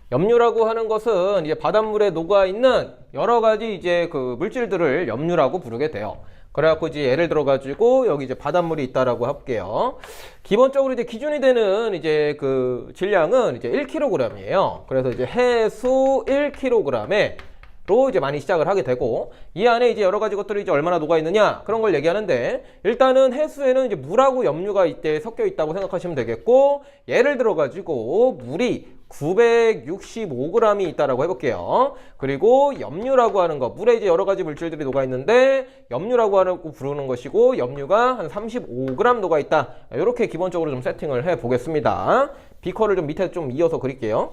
Speaker 1: 염류라고 하는 것은 이제 바닷물에 녹아있는 여러 가지 이제 그 물질들을 염류라고 부르게 돼요. 그래갖고 이제 예를 들어가지고 여기 이제 바닷물이 있다라고 할게요. 기본적으로 이제 기준이 되는 이제 그 질량은 이제 1kg이에요. 그래서 이제 해수 1kg에 로 이제 많이 시작을 하게 되고 이 안에 이제 여러 가지 것들이 이제 얼마나 녹아 있느냐 그런 걸 얘기하는데 일단은 해수에는 이제 물하고 염류가 이때 섞여 있다고 생각하시면 되겠고 예를 들어 가지고 물이 965g이 있다라고 해볼게요. 그리고 염류라고 하는 거 물에 이제 여러 가지 물질들이 녹아 있는데 염류라고 하고 부르는 것이고 염류가 한 35g 녹아 있다. 이렇게 기본적으로 좀 세팅을 해 보겠습니다. 비커를 좀 밑에 좀 이어서 그릴게요.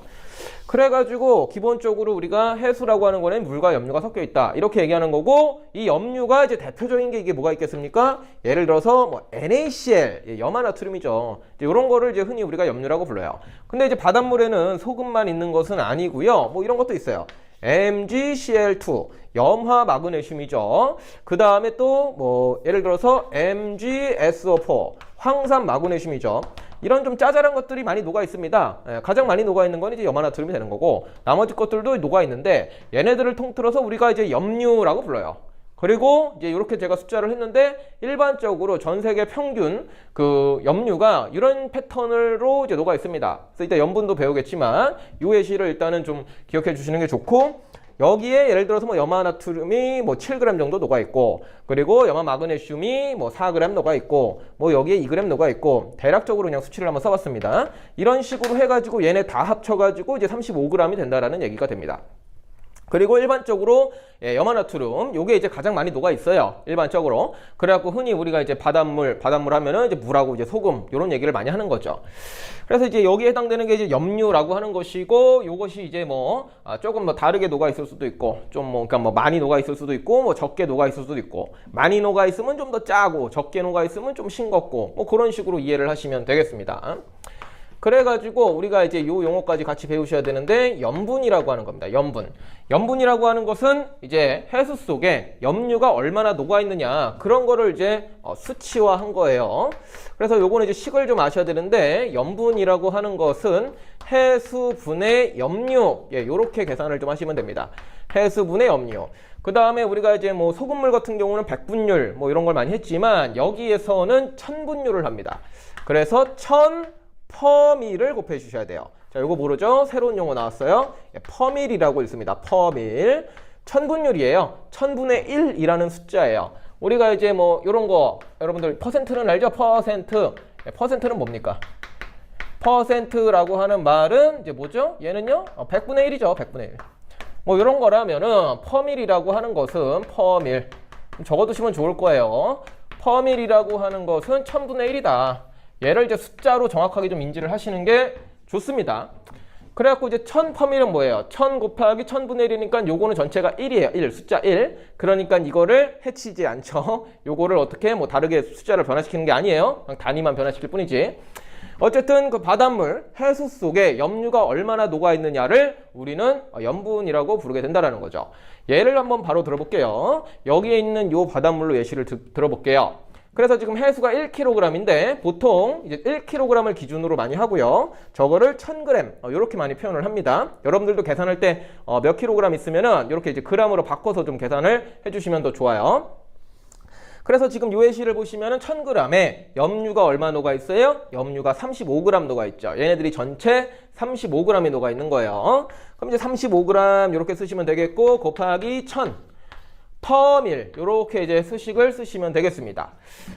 Speaker 1: 그래가지고 기본적으로 우리가 해수라고 하는 거는 물과 염류가 섞여 있다 이렇게 얘기하는 거고 이 염류가 이제 대표적인 게 이게 뭐가 있겠습니까? 예를 들어서 뭐 NaCl 염화나트륨이죠. 이런 거를 이제 흔히 우리가 염류라고 불러요. 근데 이제 바닷물에는 소금만 있는 것은 아니고요. 뭐 이런 것도 있어요. MgCl2 염화 마그네슘이죠. 그 다음에 또 뭐 예를 들어서 MgSO4 황산 마그네슘이죠. 이런 좀 짜잘한 것들이 많이 녹아 있습니다. 가장 많이 녹아 있는 건 이제 염화나트륨이 되는 거고 나머지 것들도 녹아 있는데 얘네들을 통틀어서 우리가 이제 염류라고 불러요. 그리고 이제 이렇게 제가 숫자를 했는데 일반적으로 전 세계 평균 그 염류가 이런 패턴으로 이제 녹아 있습니다. 그래서 이따 염분도 배우겠지만 UAC를 일단은 좀 기억해 주시는 게 좋고 여기에 예를 들어서 뭐 염화나트륨이 뭐 7g 정도 녹아 있고 그리고 염화 마그네슘이 뭐 4g 녹아 있고 뭐 여기에 2g 녹아 있고 대략적으로 그냥 수치를 한번 써봤습니다. 이런 식으로 해가지고 얘네 다 합쳐가지고 이제 35g이 된다라는 얘기가 됩니다. 그리고 일반적으로 염화나트륨 요게 이제 가장 많이 녹아 있어요. 일반적으로. 그래갖고 흔히 우리가 이제 바닷물 하면은 이제 물하고 이제 소금 요런 얘기를 많이 하는 거죠. 그래서 이제 여기에 해당되는 게 이제 염류라고 하는 것이고 요것이 이제 뭐 조금 뭐 다르게 녹아 있을 수도 있고 좀 뭐 그러니까 뭐 많이 녹아 있을 수도 있고 뭐 적게 녹아 있을 수도 있고 많이 녹아 있으면 좀 더 짜고 적게 녹아 있으면 좀 싱겁고 뭐 그런 식으로 이해를 하시면 되겠습니다. 그래가지고 우리가 이제 요 용어까지 같이 배우셔야 되는데 염분이라고 하는 겁니다. 염분이라고 하는 것은 이제 해수 속에 염류가 얼마나 녹아 있느냐 그런 거를 이제 수치화한 거예요. 그래서 요거는 이제 식을 좀 아셔야 되는데 염분이라고 하는 것은 해수분의 염류 요렇게 계산을 좀 하시면 됩니다. 해수분의 염류. 그 다음에 우리가 이제 뭐 소금물 같은 경우는 백분율 뭐 이런 걸 많이 했지만 여기에서는 천분율을 합니다. 그래서 퍼밀을 곱해 주셔야 돼요. 자, 이거 모르죠? 새로운 용어 나왔어요. 퍼밀이라고 있습니다. 퍼밀. 천분율이에요. 1000분의 1이라는 숫자예요. 우리가 이제 뭐 이런 거 여러분들 퍼센트는 알죠? 퍼센트는 뭡니까? 퍼센트라고 하는 말은 이제 뭐죠? 얘는요? 100분의 1이죠. 100분의 1. 뭐 이런 거라면은 퍼밀이라고 하는 것은 퍼밀. 적어두시면 좋을 거예요. 퍼밀이라고 하는 것은 1000분의 1이다. 얘를 이제 숫자로 정확하게 좀 인지를 하시는 게 좋습니다. 그래갖고 이제 1000퍼밀은 뭐예요? 1000 곱하기 1000분의 1이니까 요거는 전체가 1이에요. 1, 숫자 1. 그러니까 이거를 해치지 않죠. 요거를 어떻게 뭐 다르게 숫자를 변화시키는 게 아니에요. 그냥 단위만 변화시킬 뿐이지. 어쨌든 그 바닷물, 해수 속에 염류가 얼마나 녹아 있느냐를 우리는 염분이라고 부르게 된다는 거죠. 예를 한번 바로 들어볼게요. 여기에 있는 요 바닷물로 예시를 들어볼게요. 그래서 지금 해수가 1kg인데 보통 이제 1kg을 기준으로 많이 하고요. 저거를 1000g 이렇게 많이 표현을 합니다. 여러분들도 계산할 때 몇 kg 있으면은 이렇게 이제 g으로 바꿔서 좀 계산을 해주시면 더 좋아요. 그래서 지금 요 예시를 보시면은 1000g에 염류가 얼마 녹아 있어요? 염류가 35g 녹아 있죠. 얘네들이 전체 35g이 녹아 있는 거예요. 그럼 이제 35g 이렇게 쓰시면 되겠고 곱하기 1000 퍼밀 이렇게 이제 수식을 쓰시면 되겠습니다.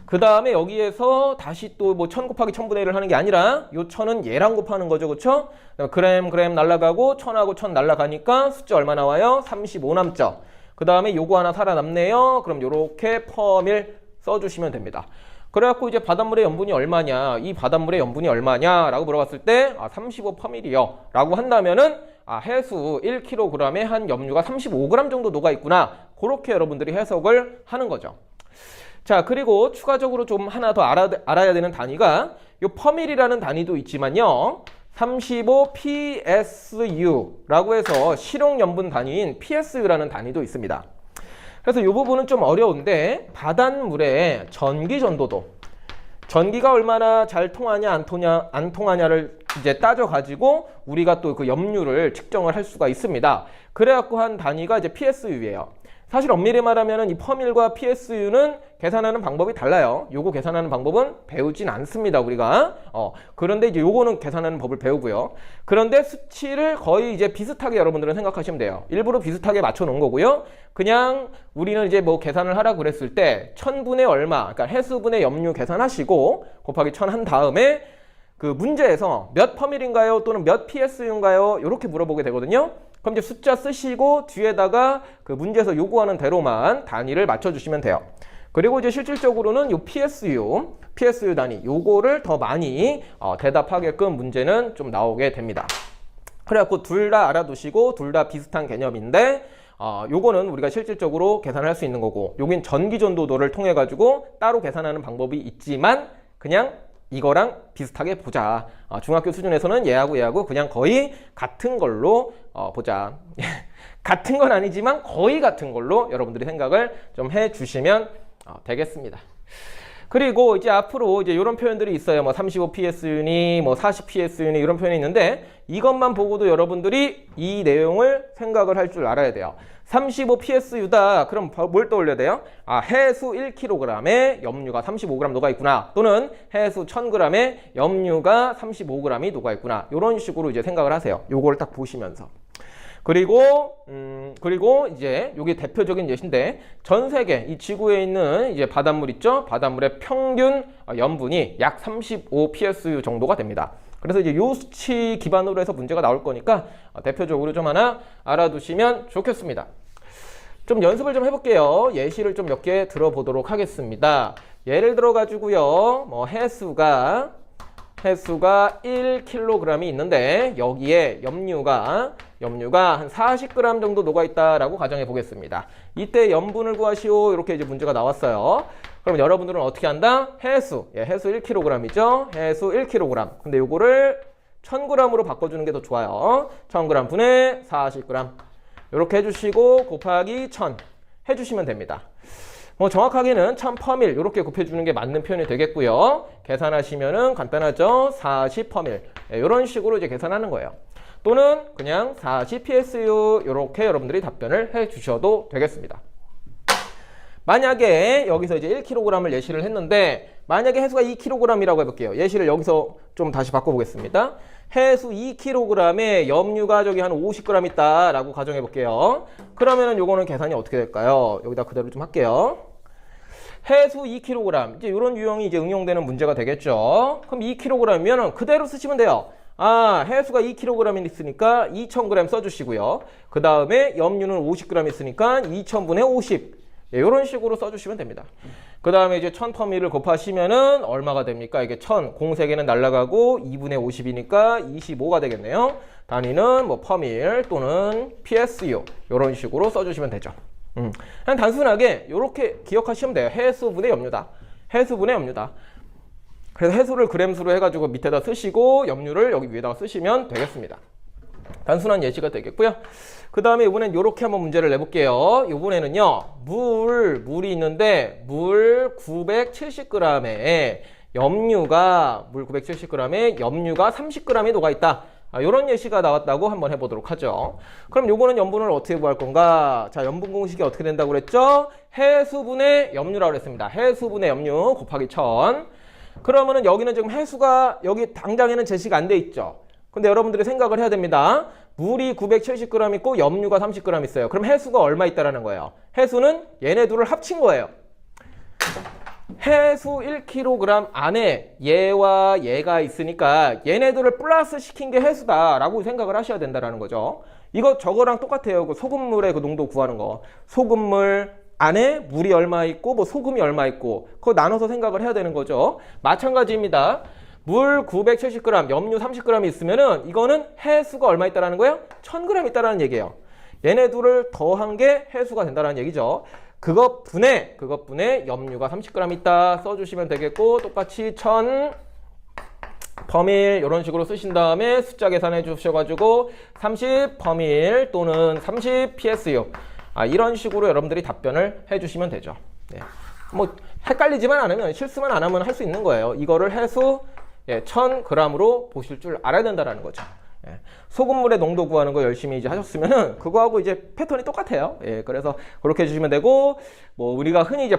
Speaker 1: 그 다음에 여기에서 다시 또 뭐 1000 곱하기 1000분의 1을 하는 게 아니라 요 1000은 얘랑 곱하는 거죠. 그쵸? 그램 날라가고 1000하고 1000 날라가니까 숫자 얼마 나와요? 35 남죠. 그 다음에 요거 하나 살아남네요. 그럼 요렇게 퍼밀 써주시면 됩니다. 그래갖고 이제 바닷물의 염분이 얼마냐, 이 바닷물의 염분이 얼마냐 라고 물어봤을 때 35 퍼밀이요 라고 한다면은 해수 1kg에 한 염류가 35g 정도 녹아 있구나. 그렇게 여러분들이 해석을 하는 거죠. 자, 그리고 추가적으로 좀 하나 더 알아야 되는 단위가 요 퍼밀이라는 단위도 있지만요. 35 PSU라고 해서 실용염분 단위인 PSU라는 단위도 있습니다. 그래서 이 부분은 좀 어려운데 바닷물의 전기 전도도, 전기가 얼마나 잘 통하냐 안 통하냐를 이제 따져가지고 우리가 또 그 염류를 측정을 할 수가 있습니다. 그래갖고 한 단위가 이제 PSU예요. 사실 엄밀히 말하면 이 퍼밀과 PSU는 계산하는 방법이 달라요. 요거 계산하는 방법은 배우진 않습니다, 우리가. 그런데 이제 요거는 계산하는 법을 배우고요. 그런데 수치를 거의 이제 비슷하게 여러분들은 생각하시면 돼요. 일부러 비슷하게 맞춰 놓은 거고요. 그냥 우리는 이제 뭐 계산을 하라 그랬을 때 1000분의 얼마, 그러니까 해수분의 염류 계산하시고 곱하기 1000 한 다음에 그 문제에서 몇 퍼밀인가요? 또는 몇 PSU인가요? 이렇게 물어보게 되거든요. 그럼 이제 숫자 쓰시고 뒤에다가 그 문제에서 요구하는 대로만 단위를 맞춰주시면 돼요. 그리고 이제 실질적으로는 요 PSU 단위 요거를 더 많이 대답하게끔 문제는 좀 나오게 됩니다. 그래갖고 둘 다 알아두시고 둘 다 비슷한 개념인데 요거는 우리가 실질적으로 계산할 수 있는 거고 여긴 전기전도도를 통해 가지고 따로 계산하는 방법이 있지만 그냥 이거랑 비슷하게 보자. 중학교 수준에서는 얘하고 그냥 거의 같은 걸로 보자. 같은 건 아니지만 거의 같은 걸로 여러분들이 생각을 좀 해주시면 되겠습니다. 그리고 이제 앞으로 이제 이런 표현들이 있어요. 뭐 35 PSU니 뭐 40 PSU니 이런 표현이 있는데 이것만 보고도 여러분들이 이 내용을 생각을 할 줄 알아야 돼요. 35 PSU다. 그럼 뭘 떠올려야 돼요? 해수 1kg에 염류가 35g 녹아 있구나. 또는 해수 1000g에 염류가 35g이 녹아 있구나. 이런 식으로 이제 생각을 하세요. 요걸 딱 보시면서. 그리고 이제 요게 대표적인 예시인데 전 세계 이 지구에 있는 이제 바닷물 있죠? 바닷물의 평균 염분이 약 35 PSU 정도가 됩니다. 그래서 이제 요 수치 기반으로 해서 문제가 나올 거니까 대표적으로 좀 하나 알아두시면 좋겠습니다. 좀 연습을 좀 해볼게요. 예시를 좀 몇 개 들어보도록 하겠습니다. 예를 들어 가지고요. 뭐 해수가 1kg이 있는데 여기에 염류가 한 40g 정도 녹아 있다라고 가정해 보겠습니다. 이때 염분을 구하시오. 이렇게 이제 문제가 나왔어요. 그럼 여러분들은 어떻게 한다? 해수 1kg이죠. 해수 1kg. 근데 요거를 1000g으로 바꿔주는 게 더 좋아요. 1000g 분의 40g. 이렇게 해주시고 곱하기 1000 해주시면 됩니다. 뭐 정확하게는 1000 퍼밀 이렇게 곱해주는 게 맞는 표현이 되겠고요. 계산하시면은 간단하죠. 40 퍼밀 이런 식으로 이제 계산하는 거예요. 또는 그냥 40 PSU 이렇게 여러분들이 답변을 해주셔도 되겠습니다. 만약에 여기서 이제 1kg을 예시를 했는데 만약에 해수가 2kg이라고 해볼게요. 예시를 여기서 좀 다시 바꿔보겠습니다. 해수 2kg에 염류가 저기 한 50g 있다라고 가정해 볼게요. 그러면은 요거는 계산이 어떻게 될까요? 여기다 그대로 좀 할게요. 해수 2kg 이제 이런 유형이 이제 응용되는 문제가 되겠죠. 그럼 2kg이면 그대로 쓰시면 돼요. 해수가 2kg 있으니까 2000g 써주시고요. 그 다음에 염류는 50g 있으니까 2000분의 50 이런 식으로 써주시면 됩니다. 그 다음에 이제 1000 퍼밀을 곱하시면은 얼마가 됩니까? 이게 1000 공 3개는 날라가고 2분의 50이니까 25가 되겠네요. 단위는 뭐 퍼밀 또는 PSU 이런 식으로 써주시면 되죠. 그냥 단순하게 이렇게 기억하시면 돼요. 해수분의 염류다. 해수분의 염류다. 그래서 해수를 그램수로 해가지고 밑에다 쓰시고 염류를 여기 위에다가 쓰시면 되겠습니다. 단순한 예시가 되겠고요. 그 다음에 이번엔 이렇게 한번 문제를 내볼게요. 이번에는요, 물이 있는데 물 970g에 염류가 30g에 녹아있다. 이런 예시가 나왔다고 한번 해보도록 하죠. 그럼 요거는 염분을 어떻게 구할 건가? 자, 염분 공식이 어떻게 된다고 그랬죠? 해수분의 염류라고 그랬습니다. 해수분의 염류 곱하기 1000. 그러면은 여기는 지금 해수가 여기 당장에는 제시가 안 돼 있죠. 근데 여러분들이 생각을 해야 됩니다. 물이 970g 있고 염류가 30g 있어요. 그럼 해수가 얼마 있다라는 거예요? 해수는 얘네 둘을 합친 거예요. 해수 1kg 안에 얘와 얘가 있으니까 얘네들을 플러스 시킨 게 해수다라고 생각을 하셔야 된다라는 거죠. 이거 저거랑 똑같아요. 그 소금물의 그 농도 구하는 거. 소금물 안에 물이 얼마 있고 뭐 소금이 얼마 있고 그거 나눠서 생각을 해야 되는 거죠. 마찬가지입니다. 물 970g, 염류 30g 있으면은 이거는 해수가 얼마 있다라는 거예요? 1000g 있다라는 얘기예요. 얘네 둘을 더한 게 해수가 된다라는 얘기죠. 그것 분에 염류가 30g 있다 써주시면 되겠고, 똑같이 1000 범일 이런 식으로 쓰신 다음에 숫자 계산해 주셔가지고 30 범일 또는 30 PSU 이런 식으로 여러분들이 답변을 해주시면 되죠. 네. 뭐 헷갈리지만 않으면, 실수만 안 하면 할 수 있는 거예요. 이거를 해수 1000g으로 보실 줄 알아야 된다는 거죠. 소금물의 농도 구하는 거 열심히 이제 하셨으면은 그거하고 이제 패턴이 똑같아요. 그래서 그렇게 해주시면 되고, 뭐 우리가 흔히 이제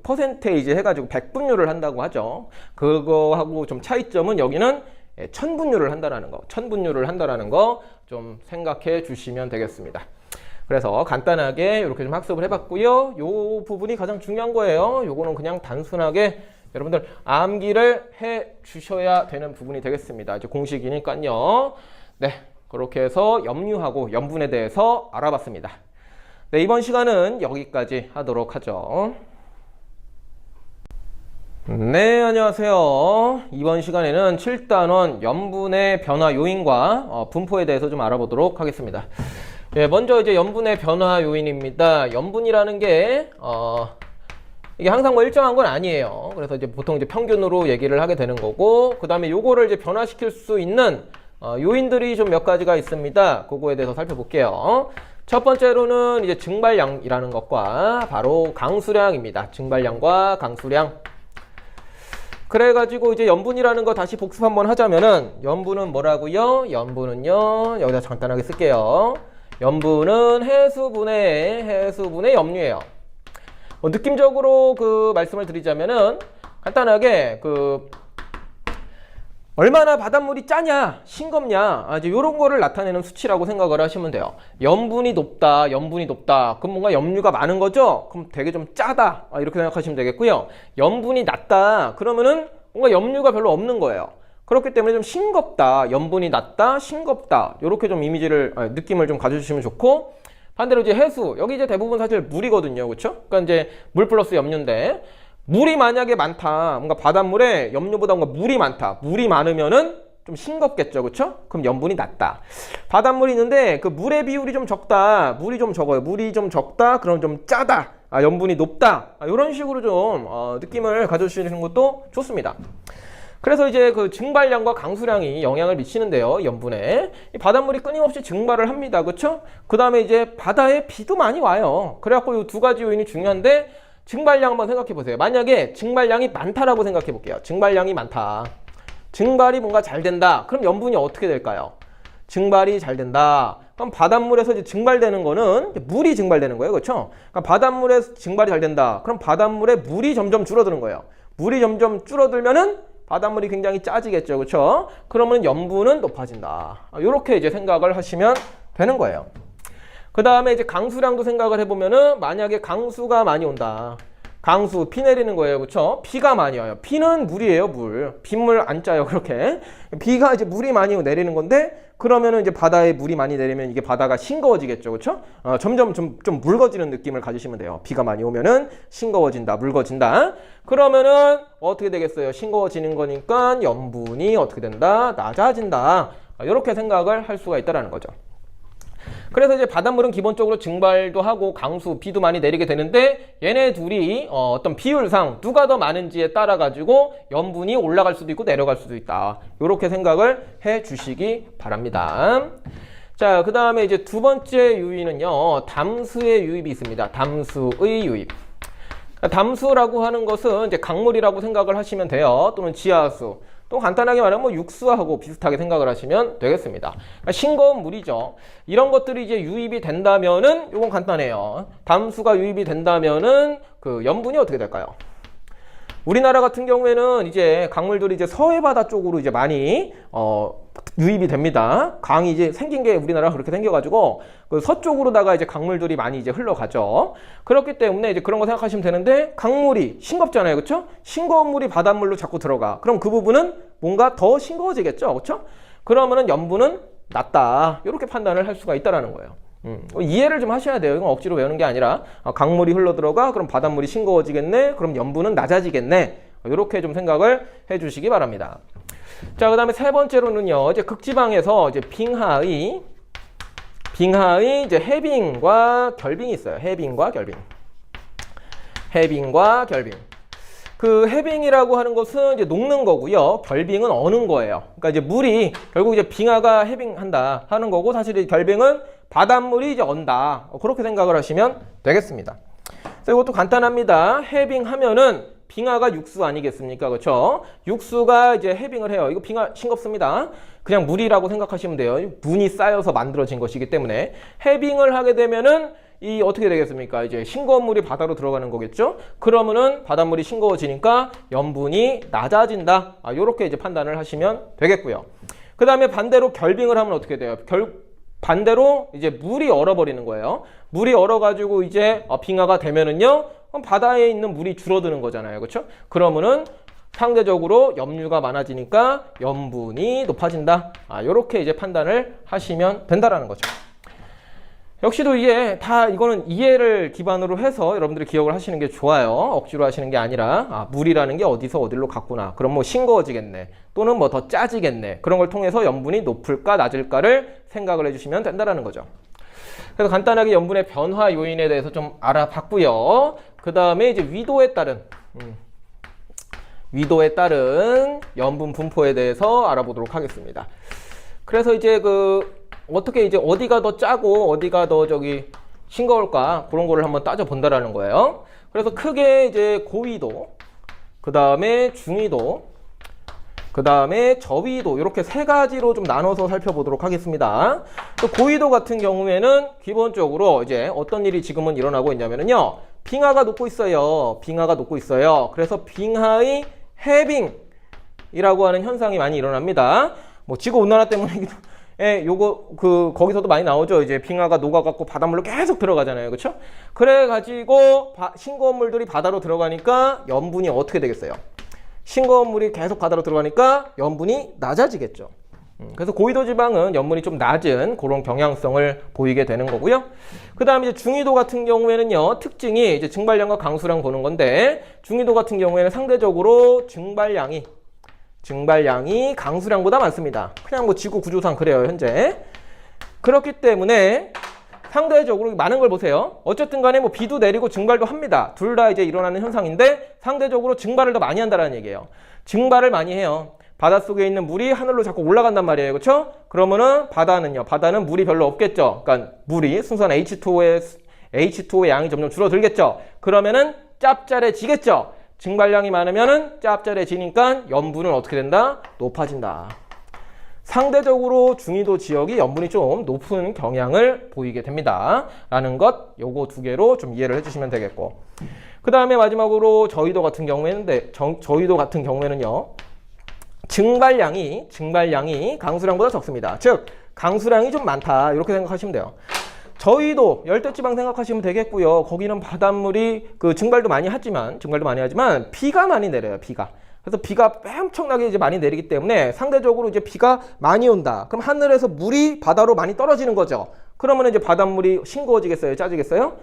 Speaker 1: 퍼센테이지 해가지고 백분율을 한다고 하죠. 그거하고 좀 차이점은 여기는 천분율을 한다라는 거, 좀 생각해 주시면 되겠습니다. 그래서 간단하게 이렇게 좀 학습을 해봤고요. 요 부분이 가장 중요한 거예요. 요거는 그냥 단순하게 여러분들 암기를 해 주셔야 되는 부분이 되겠습니다. 이제 공식이니까요. 네, 그렇게 해서 염류하고 염분에 대해서 알아봤습니다. 네, 이번 시간은 여기까지 하도록 하죠. 네, 안녕하세요. 이번 시간에는 7단원 염분의 변화 요인과 분포에 대해서 좀 알아보도록 하겠습니다. 먼저 이제 염분의 변화 요인입니다. 염분이라는 게 이게 항상 뭐 일정한 건 아니에요. 그래서 이제 보통 이제 평균으로 얘기를 하게 되는 거고, 그 다음에 요거를 이제 변화시킬 수 있는 요인들이 좀 몇 가지가 있습니다. 그거에 대해서 살펴볼게요. 첫 번째로는 이제 증발량이라는 것과 바로 강수량입니다. 증발량과 강수량. 그래가지고 이제 염분이라는 거 다시 복습 한번 하자면은, 염분은 뭐라고요? 염분은요, 여기다 간단하게 쓸게요. 염분은 해수분의 염류예요. 느낌적으로 그 말씀을 드리자면은 간단하게 얼마나 바닷물이 짜냐, 싱겁냐, 이제 요런 거를 나타내는 수치라고 생각을 하시면 돼요. 염분이 높다. 그럼 뭔가 염류가 많은 거죠? 그럼 되게 좀 짜다. 이렇게 생각하시면 되겠고요. 염분이 낮다. 그러면은 뭔가 염류가 별로 없는 거예요. 그렇기 때문에 좀 싱겁다. 염분이 낮다, 싱겁다. 요렇게 좀 느낌을 좀 가져주시면 좋고, 반대로 이제 해수, 여기 이제 대부분 사실 물이거든요. 그쵸? 그러니까 이제 물 플러스 염류인데, 물이 만약에 많다. 뭔가 바닷물에 염류보다 뭔가 물이 많다. 물이 많으면은 좀 싱겁겠죠. 그쵸? 그럼 염분이 낮다. 바닷물이 있는데 그 물의 비율이 좀 적다. 물이 좀 적어요. 물이 좀 적다. 그럼 좀 짜다. 염분이 높다. 이런 식으로 좀 느낌을 가져주시는 것도 좋습니다. 그래서 이제 그 증발량과 강수량이 영향을 미치는데요. 염분에. 이 바닷물이 끊임없이 증발을 합니다. 그쵸? 그 다음에 이제 바다에 비도 많이 와요. 그래갖고 이 두 가지 요인이 중요한데, 증발량 한번 생각해 보세요. 만약에 증발량이 많다라고 생각해 볼게요. 증발량이 많다. 증발이 뭔가 잘 된다. 그럼 염분이 어떻게 될까요? 증발이 잘 된다. 그럼 바닷물에서 이제 증발되는 거는 물이 증발되는 거예요. 그렇죠? 그러니까 바닷물에서 증발이 잘 된다. 그럼 바닷물에 물이 점점 줄어드는 거예요. 물이 점점 줄어들면은 바닷물이 굉장히 짜지겠죠. 그렇죠? 그러면 염분은 높아진다. 이렇게 이제 생각을 하시면 되는 거예요. 그 다음에 이제 강수량도 생각을 해보면은, 만약에 강수가 많이 온다. 강수, 비 내리는 거예요. 그쵸? 비가 많이 와요. 비는 물이에요, 물. 빗물 안 짜요, 그렇게. 비가 이제 물이 많이 내리는 건데, 그러면은 이제 바다에 물이 많이 내리면 이게 바다가 싱거워지겠죠. 그쵸? 점점 좀 묽어지는 느낌을 가지시면 돼요. 비가 많이 오면은 싱거워진다, 묽어진다. 그러면은 어떻게 되겠어요? 싱거워지는 거니까 염분이 어떻게 된다? 낮아진다. 이렇게 생각을 할 수가 있다는 거죠. 그래서 이제 바닷물은 기본적으로 증발도 하고 강수, 비도 많이 내리게 되는데 얘네 둘이 어떤 비율상 누가 더 많은지에 따라 가지고 염분이 올라갈 수도 있고 내려갈 수도 있다. 이렇게 생각을 해 주시기 바랍니다. 자, 그 다음에 이제 두 번째 유의는요, 담수의 유입이 있습니다. 담수의 유입. 담수라고 하는 것은 이제 강물이라고 생각을 하시면 돼요. 또는 지하수. 또 간단하게 말하면 뭐 육수하고 비슷하게 생각을 하시면 되겠습니다. 그러니까 싱거운 물이죠. 이런 것들이 이제 유입이 된다면은 이건 간단해요. 담수가 유입이 된다면은 그 염분이 어떻게 될까요? 우리나라 같은 경우에는 이제 강물들이 이제 서해 바다 쪽으로 이제 많이 유입이 됩니다. 강이 이제 생긴 게 우리나라가 그렇게 생겨가지고 그 서쪽으로다가 이제 강물들이 많이 이제 흘러가죠. 그렇기 때문에 이제 그런 거 생각하시면 되는데 강물이 싱겁잖아요, 그렇죠? 싱거운 물이 바닷물로 자꾸 들어가. 그럼 그 부분은 뭔가 더 싱거워지겠죠, 그렇죠? 그러면은 염분은 낮다. 이렇게 판단을 할 수가 있다라는 거예요. 이해를 좀 하셔야 돼요. 이건 억지로 외우는 게 아니라 강물이 흘러 들어가 그럼 바닷물이 싱거워지겠네. 그럼 염분은 낮아지겠네. 이렇게 좀 생각을 해주시기 바랍니다. 자, 그 다음에 세 번째로는요, 이제 극지방에서 이제 빙하의 이제 해빙과 결빙이 있어요. 해빙과 결빙. 해빙과 결빙. 그 해빙이라고 하는 것은 이제 녹는 거고요. 결빙은 어는 거예요. 그러니까 이제 물이 결국 이제 빙하가 해빙한다 하는 거고, 사실 이 결빙은 바닷물이 이제 언다. 그렇게 생각을 하시면 되겠습니다. 그래서 이것도 간단합니다. 해빙하면은 빙하가 육수 아니겠습니까? 그렇죠? 육수가 이제 해빙을 해요. 이거 빙하 싱겁습니다. 그냥 물이라고 생각하시면 돼요. 분이 쌓여서 만들어진 것이기 때문에 해빙을 하게 되면은 이 어떻게 되겠습니까? 이제 싱거운 물이 바다로 들어가는 거겠죠? 그러면은 바닷물이 싱거워지니까 염분이 낮아진다. 요렇게 이제 판단을 하시면 되겠고요. 그 다음에 반대로 결빙을 하면 어떻게 돼요? 반대로 이제 물이 얼어버리는 거예요. 물이 얼어가지고 이제 빙하가 되면은요, 그럼 바다에 있는 물이 줄어드는 거잖아요. 그렇죠? 그러면은 상대적으로 염류가 많아지니까 염분이 높아진다. 요렇게 이제 판단을 하시면 된다라는 거죠. 역시도 이게 다 이거는 이해를 기반으로 해서 여러분들이 기억을 하시는 게 좋아요. 억지로 하시는 게 아니라 물이라는 게 어디서 어디로 갔구나. 그럼 뭐 싱거워지겠네. 또는 뭐 더 짜지겠네. 그런 걸 통해서 염분이 높을까 낮을까를 생각을 해주시면 된다라는 거죠. 그래서 간단하게 염분의 변화 요인에 대해서 좀 알아봤고요. 그 다음에 이제 위도에 따른 염분 분포에 대해서 알아보도록 하겠습니다. 그래서 이제 어떻게 이제 어디가 더 짜고 어디가 더 싱거울까 그런 거를 한번 따져 본다라는 거예요. 그래서 크게 이제 고위도, 그 다음에 중위도, 그 다음에 저위도 이렇게 세 가지로 좀 나눠서 살펴보도록 하겠습니다. 고위도 같은 경우에는 기본적으로 이제 어떤 일이 지금은 일어나고 있냐면요, 빙하가 녹고 있어요. 빙하가 녹고 있어요. 그래서 빙하의 해빙이라고 하는 현상이 많이 일어납니다. 뭐 지구 온난화 때문이기도. 거기서도 많이 나오죠. 이제 빙하가 녹아갖고 바닷물로 계속 들어가잖아요. 그렇죠? 그래가지고 싱거운 물들이 바다로 들어가니까 염분이 어떻게 되겠어요? 싱거운 물이 계속 바다로 들어가니까 염분이 낮아지겠죠. 그래서 고위도 지방은 염분이 좀 낮은 그런 경향성을 보이게 되는 거고요. 그 다음에 이제 중위도 같은 경우에는요, 특징이 이제 증발량과 강수량 보는 건데, 중위도 같은 경우에는 상대적으로 증발량이 강수량보다 많습니다. 그냥 뭐 지구 구조상 그래요, 현재. 그렇기 때문에 상대적으로 많은 걸 보세요. 어쨌든 간에 뭐 비도 내리고 증발도 합니다. 둘 다 이제 일어나는 현상인데 상대적으로 증발을 더 많이 한다는 얘기예요. 증발을 많이 해요. 바닷속에 있는 물이 하늘로 자꾸 올라간단 말이에요. 그렇죠? 그러면은 바다는 물이 별로 없겠죠. 그러니까 물이 순수한 H2O의 양이 점점 줄어들겠죠. 그러면은 짭짤해지겠죠. 증발량이 많으면은 짭짤해지니까 염분은 어떻게 된다? 높아진다. 상대적으로 중위도 지역이 염분이 좀 높은 경향을 보이게 됩니다. 라는 것, 요거 두 개로 좀 이해를 해주시면 되겠고. 그 다음에 마지막으로 저위도 같은 경우에는요, 증발량이 강수량보다 적습니다. 즉, 강수량이 좀 많다. 이렇게 생각하시면 돼요. 저위도 열대지방 생각하시면 되겠고요. 거기는 바닷물이 증발도 많이 하지만 비가 많이 내려요. 그래서 비가 엄청나게 이제 많이 내리기 때문에 상대적으로 이제 비가 많이 온다. 그럼 하늘에서 물이 바다로 많이 떨어지는 거죠. 그러면 이제 바닷물이 싱거워지겠어요? 짜지겠어요?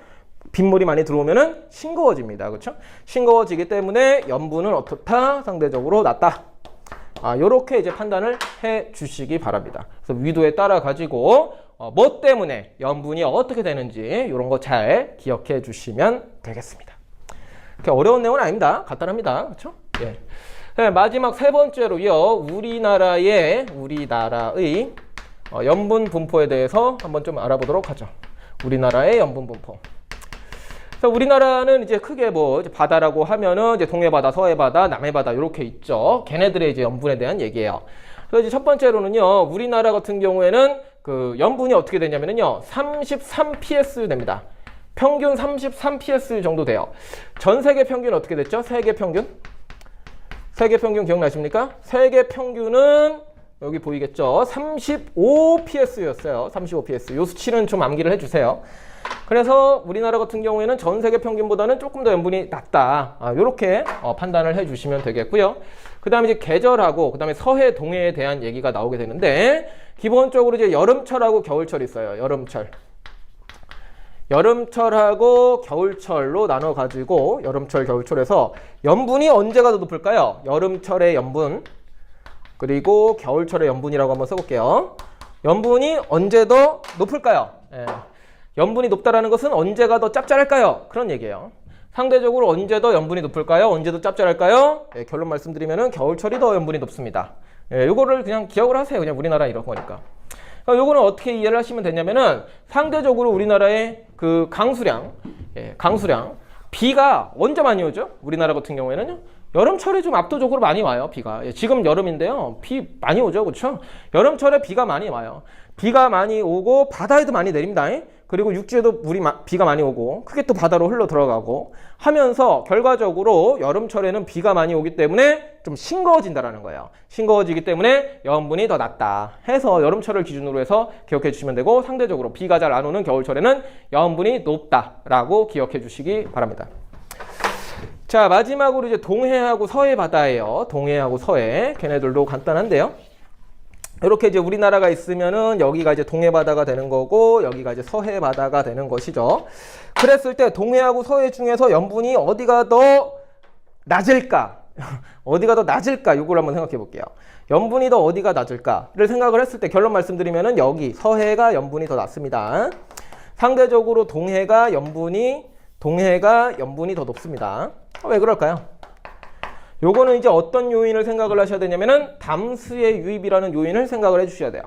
Speaker 1: 빗물이 많이 들어오면은 싱거워집니다. 그렇죠? 싱거워지기 때문에 염분은 어떻다? 상대적으로 낮다. 요렇게 이제 판단을 해 주시기 바랍니다. 그래서 위도에 따라 가지고 뭐 때문에 염분이 어떻게 되는지 이런 거 잘 기억해 주시면 되겠습니다. 그렇게 어려운 내용은 아닙니다. 간단합니다. 그렇죠? 예. 네, 마지막 세 번째로요. 우리나라의 염분 분포에 대해서 한번 좀 알아보도록 하죠. 우리나라의 염분 분포. 그래서 우리나라는 이제 크게 뭐 이제 바다라고 하면은 이제 동해바다, 서해바다, 남해바다 이렇게 있죠. 걔네들의 이제 염분에 대한 얘기예요. 그래서 이제 첫 번째로는요. 우리나라 같은 경우에는 그 염분이 어떻게 되냐면은요. 33 ps 됩니다. 평균 33 ps 정도 돼요. 전 세계 평균 어떻게 됐죠? 세계 평균? 세계 평균 기억나십니까? 세계 평균은 여기 보이겠죠? 35 ps였어요. 35 ps. 요 수치는 좀 암기를 해주세요. 그래서 우리나라 같은 경우에는 전 세계 평균보다는 조금 더 염분이 낮다. 요렇게 판단을 해주시면 되겠고요. 그 다음에 이제 계절하고 그 다음에 서해, 동해에 대한 얘기가 나오게 되는데 기본적으로 이제 여름철하고 겨울철이 있어요. 여름철하고 겨울철로 나눠가지고 여름철, 겨울철에서 염분이 언제가 더 높을까요? 여름철의 염분 그리고 겨울철의 염분이라고 한번 써볼게요. 염분이 언제 더 높을까요? 예. 염분이 높다라는 것은 언제가 더 짭짤할까요? 그런 얘기예요. 상대적으로 언제 더 염분이 높을까요? 언제 더 짭짤할까요? 예, 결론 말씀드리면은 겨울철이 더 염분이 높습니다. 예, 요거를 그냥 기억을 하세요. 그냥 우리나라 이런 거니까. 요거는 어떻게 이해를 하시면 되냐면은 상대적으로 우리나라의 그 강수량, 비가 언제 많이 오죠? 우리나라 같은 경우에는요. 여름철에 좀 압도적으로 많이 와요. 비가. 지금 여름인데요. 비 많이 오죠. 그렇죠? 여름철에 비가 많이 와요. 비가 많이 오고 바다에도 많이 내립니다. 그리고 육지에도 비가 많이 오고 그게 또 바다로 흘러 들어가고 하면서 결과적으로 여름철에는 비가 많이 오기 때문에 좀 싱거워진다라는 거예요. 싱거워지기 때문에 염분이 더 낮다 해서 여름철을 기준으로 해서 기억해 주시면 되고 상대적으로 비가 잘 안 오는 겨울철에는 염분이 높다라고 기억해 주시기 바랍니다. 자, 마지막으로 이제 동해하고 서해 바다예요. 동해하고 서해. 걔네들도 간단한데요. 이렇게 이제 우리나라가 있으면은 여기가 이제 동해바다가 되는 거고 여기가 이제 서해바다가 되는 것이죠. 그랬을 때 동해하고 서해 중에서 염분이 어디가 더 낮을까? 어디가 더 낮을까? 이걸 한번 생각해 볼게요. 염분이 더 어디가 낮을까를 생각을 했을 때 결론 말씀드리면은 여기 서해가 염분이 더 낮습니다. 상대적으로 동해가 염분이 더 높습니다. 왜 그럴까요? 요거는 이제 어떤 요인을 생각을 하셔야 되냐면은 담수의 유입이라는 요인을 생각을 해주셔야 돼요.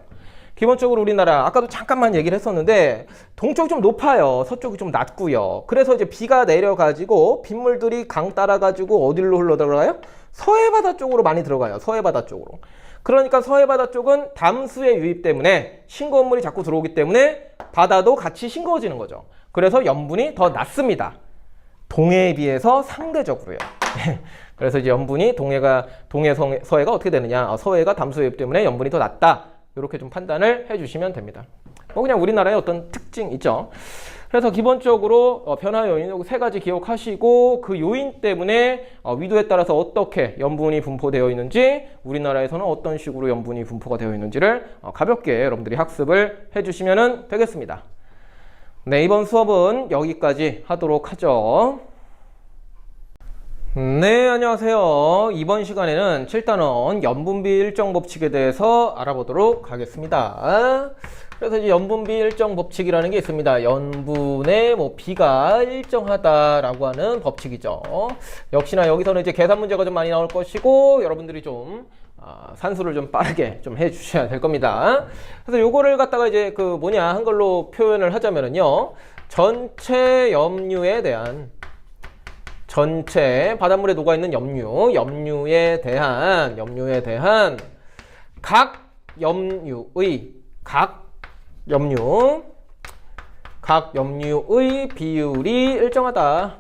Speaker 1: 기본적으로 우리나라 아까도 잠깐만 얘기를 했었는데 동쪽이 좀 높아요. 서쪽이 좀 낮고요. 그래서 이제 비가 내려가지고 빗물들이 강 따라가지고 어디로 흘러 들어가요? 서해바다 쪽으로 많이 들어가요. 서해바다 쪽으로. 그러니까 서해바다 쪽은 담수의 유입 때문에 싱거운 물이 자꾸 들어오기 때문에 바다도 같이 싱거워지는 거죠. 그래서 염분이 더 낮습니다. 동해에 비해서 상대적으로요. 그래서 이제 염분이 서해가 어떻게 되느냐? 서해가 담수 유입 때문에 염분이 더 낮다. 이렇게 좀 판단을 해주시면 됩니다. 그냥 우리나라의 어떤 특징 있죠. 그래서 기본적으로 변화 요인 세 가지 기억하시고 그 요인 때문에 위도에 따라서 어떻게 염분이 분포되어 있는지 우리나라에서는 어떤 식으로 염분이 분포가 되어 있는지를 가볍게 여러분들이 학습을 해주시면 되겠습니다. 네, 이번 수업은 여기까지 하도록 하죠. 네, 안녕하세요. 이번 시간에는 7단원 염분비 일정 법칙에 대해서 알아보도록 하겠습니다. 그래서 이제 염분비 일정 법칙이라는 게 있습니다. 염분의 비가 일정하다라고 하는 법칙이죠. 역시나 여기서는 이제 계산 문제가 좀 많이 나올 것이고 여러분들이 좀 산수를 좀 빠르게 좀 해주셔야 될 겁니다. 그래서 요거를 갖다가 이제 한글로 표현을 하자면은요. 전체 염류에 대한 전체 바닷물에 녹아있는 염류에 대한 각 염류의 비율이 일정하다.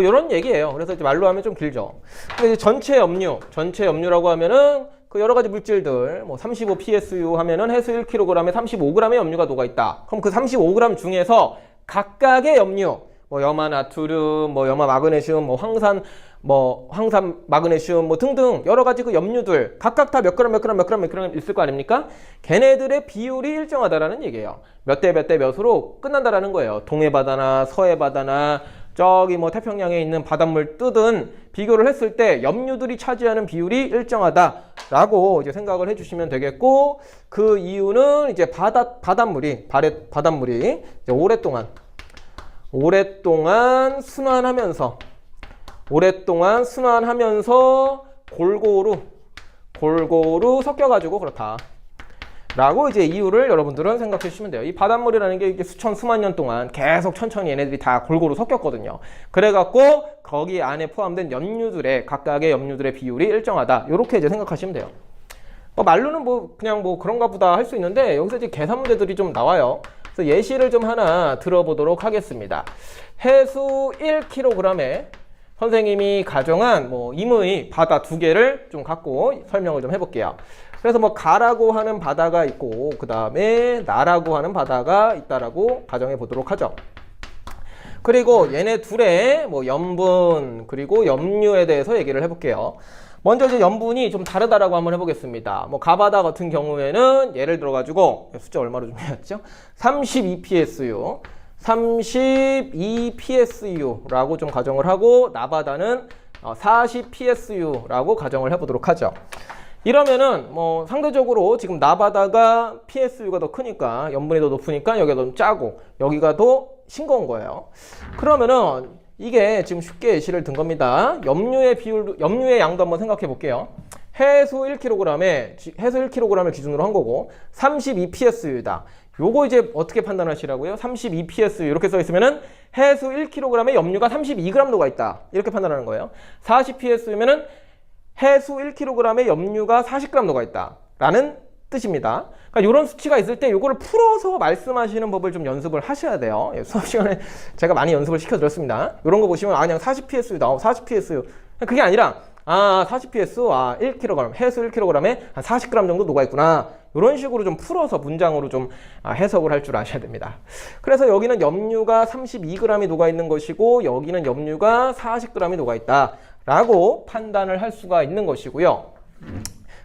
Speaker 1: 이런 얘기예요. 그래서 이제 말로 하면 좀 길죠. 근데 이제 전체 염류라고 하면은 그 여러 가지 물질들, 35 psu 하면은 해수 1kg에 35g의 염류가 녹아있다. 그럼 그 35g 중에서 각각의 염류, 염화 나트륨, 염화 마그네슘, 황산 마그네슘 등등 여러 가지 그 염류들 각각 다 몇 그램 있을 거 아닙니까? 걔네들의 비율이 일정하다라는 얘기예요. 몇 대 몇으로 끝난다라는 거예요. 동해바다나 서해바다나 저기 태평양에 있는 바닷물 뜨든 비교를 했을 때 염류들이 차지하는 비율이 일정하다. 라고 이제 생각을 해주시면 되겠고, 그 이유는 이제 바닷물이 이제 오랫동안 순환하면서 골고루 섞여가지고 그렇다. 라고 이제 이유를 여러분들은 생각해 주시면 돼요. 이 바닷물이라는 게 이게 수만 년 동안 계속 천천히 얘네들이 다 골고루 섞였거든요. 그래갖고 거기 안에 포함된 각각의 염류들의 비율이 일정하다. 이렇게 이제 생각하시면 돼요. 말로는 그냥 그런가 보다 할 수 있는데 여기서 이제 계산 문제들이 좀 나와요. 그래서 예시를 좀 하나 들어보도록 하겠습니다. 해수 1kg에 선생님이 가정한 임의 바다 2개를 좀 갖고 설명을 좀 해볼게요. 그래서 가라고 하는 바다가 있고 그 다음에 나라고 하는 바다가 있다라고 가정해 보도록 하죠. 그리고 얘네 둘의 염분 그리고 염류에 대해서 얘기를 해볼게요. 먼저 이제 염분이 좀 다르다라고 한번 해보겠습니다. 가바다 같은 경우에는 예를 들어가지고 숫자 얼마로 준비했죠? 32PSU라고 좀 가정을 하고 나바다는 40PSU라고 가정을 해보도록 하죠. 이러면은 상대적으로 지금 나바다가 PSU가 더 크니까 염분이 더 높으니까 여기가 더 짜고 여기가 더 싱거운 거예요. 그러면은 이게 지금 쉽게 예시를 든 겁니다. 염류의 양도 한번 생각해 볼게요. 해수 1kg을 기준으로 한 거고 32PSU다. 요거 이제 어떻게 판단하시라고요? 32PSU 이렇게 써 있으면은 해수 1kg에 염류가 32g 녹아 있다. 이렇게 판단하는 거예요. 40PSU면은 해수 1kg에 염류가 40g 녹아 있다. 라는 뜻입니다. 그러니까 이런 수치가 있을 때 이거를 풀어서 말씀하시는 법을 좀 연습을 하셔야 돼요. 수업 시간에 제가 많이 연습을 시켜드렸습니다. 이런 거 보시면 그냥 40PSU 나오고 40PSU 그게 아니라 40PSU 1kg 해수 1kg에 한 40g 정도 녹아 있구나. 이런 식으로 좀 풀어서 문장으로 좀 해석을 할 줄 아셔야 됩니다. 그래서 여기는 염류가 32g이 녹아 있는 것이고 여기는 염류가 40g이 녹아 있다 라고 판단을 할 수가 있는 것이고요.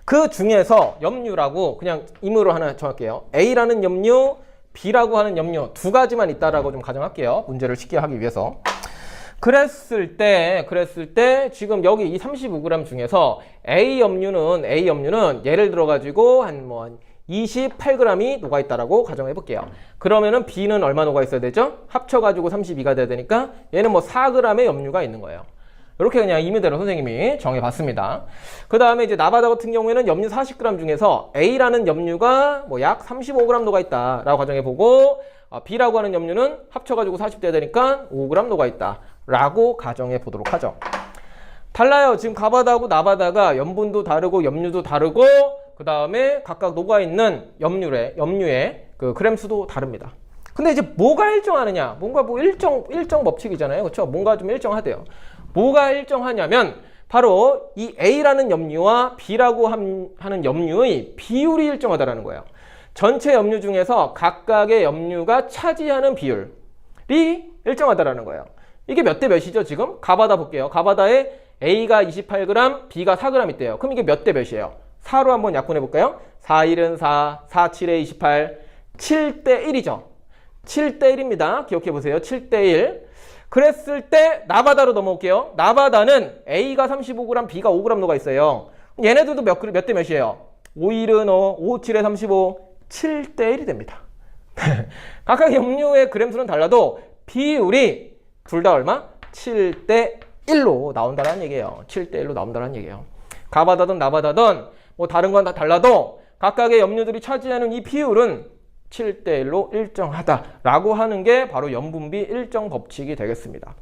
Speaker 1: 그 중에서 염류라고 그냥 임의로 하나 정할게요. A라는 염류, B라고 하는 염류 두 가지만 있다라고 좀 가정할게요. 문제를 쉽게 하기 위해서. 그랬을 때 지금 여기 이 35g 중에서 A 염류는 예를 들어 가지고 한 28g이 녹아 있다라고 가정해 볼게요. 그러면은 B는 얼마 녹아 있어야 되죠? 합쳐 가지고 32가 돼야 되니까 얘는 4g의 염류가 있는 거예요. 이렇게 그냥 임의대로 선생님이 정해봤습니다. 그 다음에 이제 나바다 같은 경우에는 염류 40g 중에서 A라는 염류가 약 35g 녹아 있다라고 가정해보고 B라고 하는 염류는 합쳐가지고 40돼야 되니까 5g 녹아 있다라고 가정해보도록 하죠. 달라요. 지금 가바다하고 나바다가 염분도 다르고 염류도 다르고 그 다음에 각각 녹아있는 염류의 그 그램 수도 다릅니다. 근데 이제 뭐가 일정하느냐? 뭔가 일정 법칙이잖아요. 그렇죠? 뭔가 좀 일정하대요. 뭐가 일정하냐면 바로 이 A라는 염류와 B라고 하는 염류의 비율이 일정하다라는 거예요. 전체 염류 중에서 각각의 염류가 차지하는 비율이 일정하다라는 거예요. 이게 몇 대 몇이죠 지금? 가바다 볼게요. 가바다에 A가 28g, B가 4g 있대요. 그럼 이게 몇 대 몇이에요? 4로 한번 약분해 볼까요? 4, 1은 4, 4, 7에 28, 7대 1이죠. 7대 1입니다. 기억해 보세요. 7대 1. 그랬을 때 나바다로 넘어올게요. 나바다는 A가 35g, B가 5g 녹아 있어요. 얘네들도 몇 대 몇이에요? 5, 1은 5, 7에 35, 7대 1이 됩니다. 각각 염류의 그램수는 달라도 비율이 둘 다 얼마? 7대 1로 나온다는 얘기예요. 7대 1로 나온다는 얘기예요. 가바다든 나바다든 다른 건 다 달라도 각각의 염류들이 차지하는 이 비율은 7대 1로 일정하다라고 하는 게 바로 염분비 일정 법칙이 되겠습니다.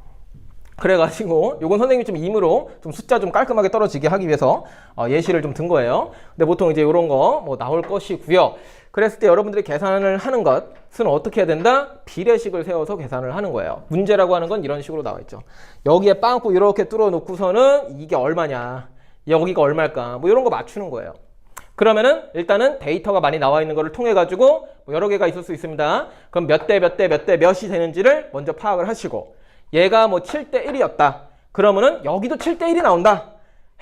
Speaker 1: 그래가지고 요건 선생님이 좀 임의로 좀 숫자 좀 깔끔하게 떨어지게 하기 위해서 예시를 좀 든 거예요. 근데 보통 이제 이런 거 나올 것이고요. 그랬을 때 여러분들이 계산을 하는 것은 어떻게 해야 된다? 비례식을 세워서 계산을 하는 거예요. 문제라고 하는 건 이런 식으로 나와 있죠. 여기에 빵꾸 이렇게 뚫어 놓고서는 이게 얼마냐, 여기가 얼마일까, 이런 거 맞추는 거예요. 그러면은 일단은 데이터가 많이 나와 있는 거를 통해 가지고 여러 개가 있을 수 있습니다. 그럼 몇 대 몇이 되는지를 먼저 파악을 하시고 얘가 7대 1이었다. 그러면은 여기도 7대 1이 나온다.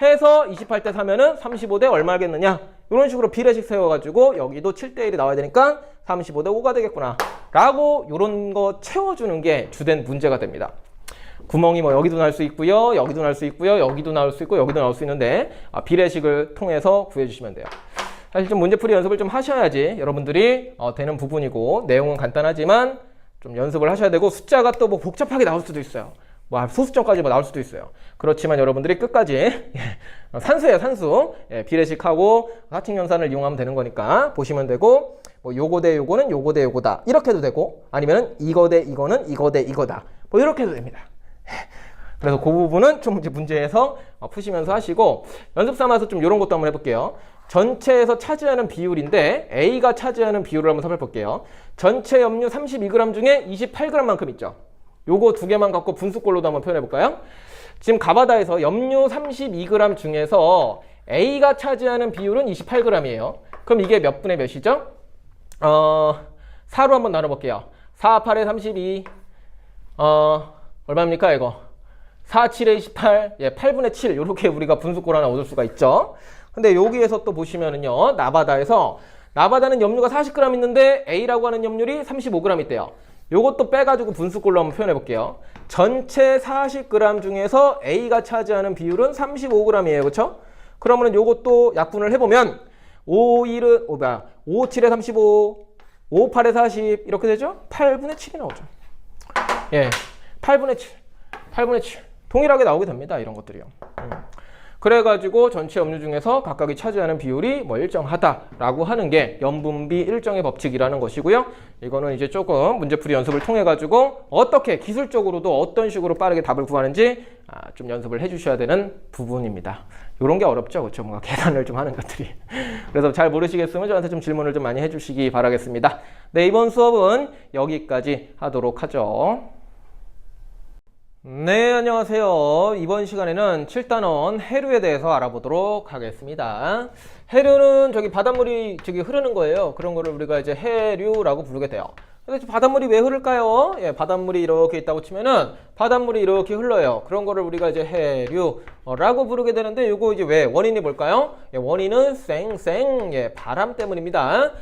Speaker 1: 해서 28대 3면은 35대 얼마겠느냐. 이런 식으로 비례식 세워가지고 여기도 7대 1이 나와야 되니까 35대 5가 되겠구나. 라고 이런 거 채워주는 게 주된 문제가 됩니다. 구멍이 뭐 여기도 날 수 있고요, 여기도 날 수 있고요, 여기도 나올 수 있고, 여기도 나올 수 있는데 비례식을 통해서 구해주시면 돼요. 사실 좀 문제풀이 연습을 좀 하셔야지 여러분들이 되는 부분이고, 내용은 간단하지만 좀 연습을 하셔야 되고, 숫자가 또 뭐 복잡하게 나올 수도 있어요. 뭐 소수점까지 뭐 나올 수도 있어요. 그렇지만 여러분들이 끝까지 산수예요, 산수. 비례식하고 하층연산을 이용하면 되는 거니까 보시면 되고, 뭐 요거 대 요거는 요거 대 요거다 이렇게 해도 되고, 아니면 이거 대 이거는 이거 대 이거다 뭐 이렇게 해도 됩니다. 그래서 그 부분은 좀 이제 문제에서 푸시면서 하시고, 연습 삼아서 좀 이런 것도 한번 해볼게요. 전체에서 차지하는 비율인데 A가 차지하는 비율을 한번 살펴볼게요. 전체 염류 32g 중에 28g만큼 있죠. 요거 두 개만 갖고 분수꼴로도 한번 표현해볼까요? 지금 가바다에서 염류 32g 중에서 A가 차지하는 비율은 28g이에요. 그럼 이게 몇 분의 몇이죠? 4로 한번 나눠볼게요. 4, 8에 32. 얼마입니까, 이거? 4, 7에 28. 8분의 7. 요렇게 우리가 분수꼴 하나 얻을 수가 있죠. 근데 여기에서 또 보시면은요, 나바다는 염류가 40g 있는데 A라고 하는 염률이 35g 있대요. 요것도 빼가지고 분수꼴로 한번 표현해 볼게요. 전체 40g 중에서 A가 차지하는 비율은 35g이에요. 그쵸? 그러면 요것도 약분을 해보면 5, 7에 35, 5, 8에 40 이렇게 되죠? 8분의 7이 나오죠. 8분의 7. 8분의 7. 동일하게 나오게 됩니다. 이런 것들이요. 그래가지고 전체 염류 중에서 각각이 차지하는 비율이 뭐 일정하다라고 하는 게 염분비 일정의 법칙이라는 것이고요. 이거는 이제 조금 문제풀이 연습을 통해 가지고 어떻게 기술적으로도 어떤 식으로 빠르게 답을 구하는지 좀 연습을 해주셔야 되는 부분입니다. 이런 게 어렵죠, 그렇죠? 뭔가 계산을 좀 하는 것들이. 그래서 잘 모르시겠으면 저한테 좀 질문을 좀 많이 해주시기 바라겠습니다. 네, 이번 수업은 여기까지 하도록 하죠. 네, 안녕하세요. 이번 시간에는 7단원 해류에 대해서 알아보도록 하겠습니다. 해류는 바닷물이 흐르는 거예요. 그런 거를 우리가 이제 해류라고 부르게 돼요. 근데 바닷물이 왜 흐를까요? 바닷물이 이렇게 있다고 치면은 바닷물이 이렇게 흘러요. 그런 거를 우리가 이제 해류라고 부르게 되는데, 요거 이제 왜 원인이 뭘까요? 원인은 바람 때문입니다.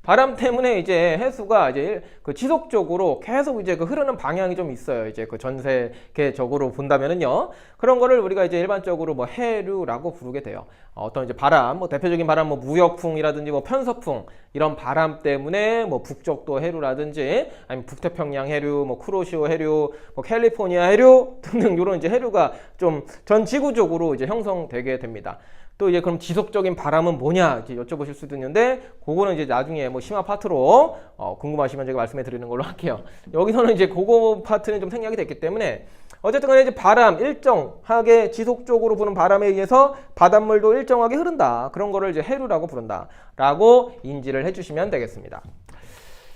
Speaker 1: 바람 때문에 이제 해수가 이제 지속적으로 계속 이제 흐르는 방향이 좀 있어요. 이제 전 세계적으로 본다면은요. 그런 거를 우리가 이제 일반적으로 뭐 해류라고 부르게 돼요. 어떤 이제 바람, 뭐 대표적인 바람, 뭐 무역풍이라든지 뭐 편서풍, 이런 바람 때문에 뭐 북쪽도 해류라든지, 아니면 북태평양 해류, 뭐 쿠로시오 해류, 뭐 캘리포니아 해류 등등 이런 이제 해류가 좀 전 지구적으로 이제 형성되게 됩니다. 또 이제 그럼 지속적인 바람은 뭐냐 이제 여쭤보실 수도 있는데, 그거는 이제 나중에 뭐 심화 파트로 궁금하시면 제가 말씀해 드리는 걸로 할게요. 여기서는 이제 그거 파트는 좀 생략이 됐기 때문에, 어쨌든 간에 이제 바람, 일정하게 지속적으로 부는 바람에 의해서 바닷물도 일정하게 흐른다. 그런 거를 이제 해류라고 부른다라고 인지를 해주시면 되겠습니다.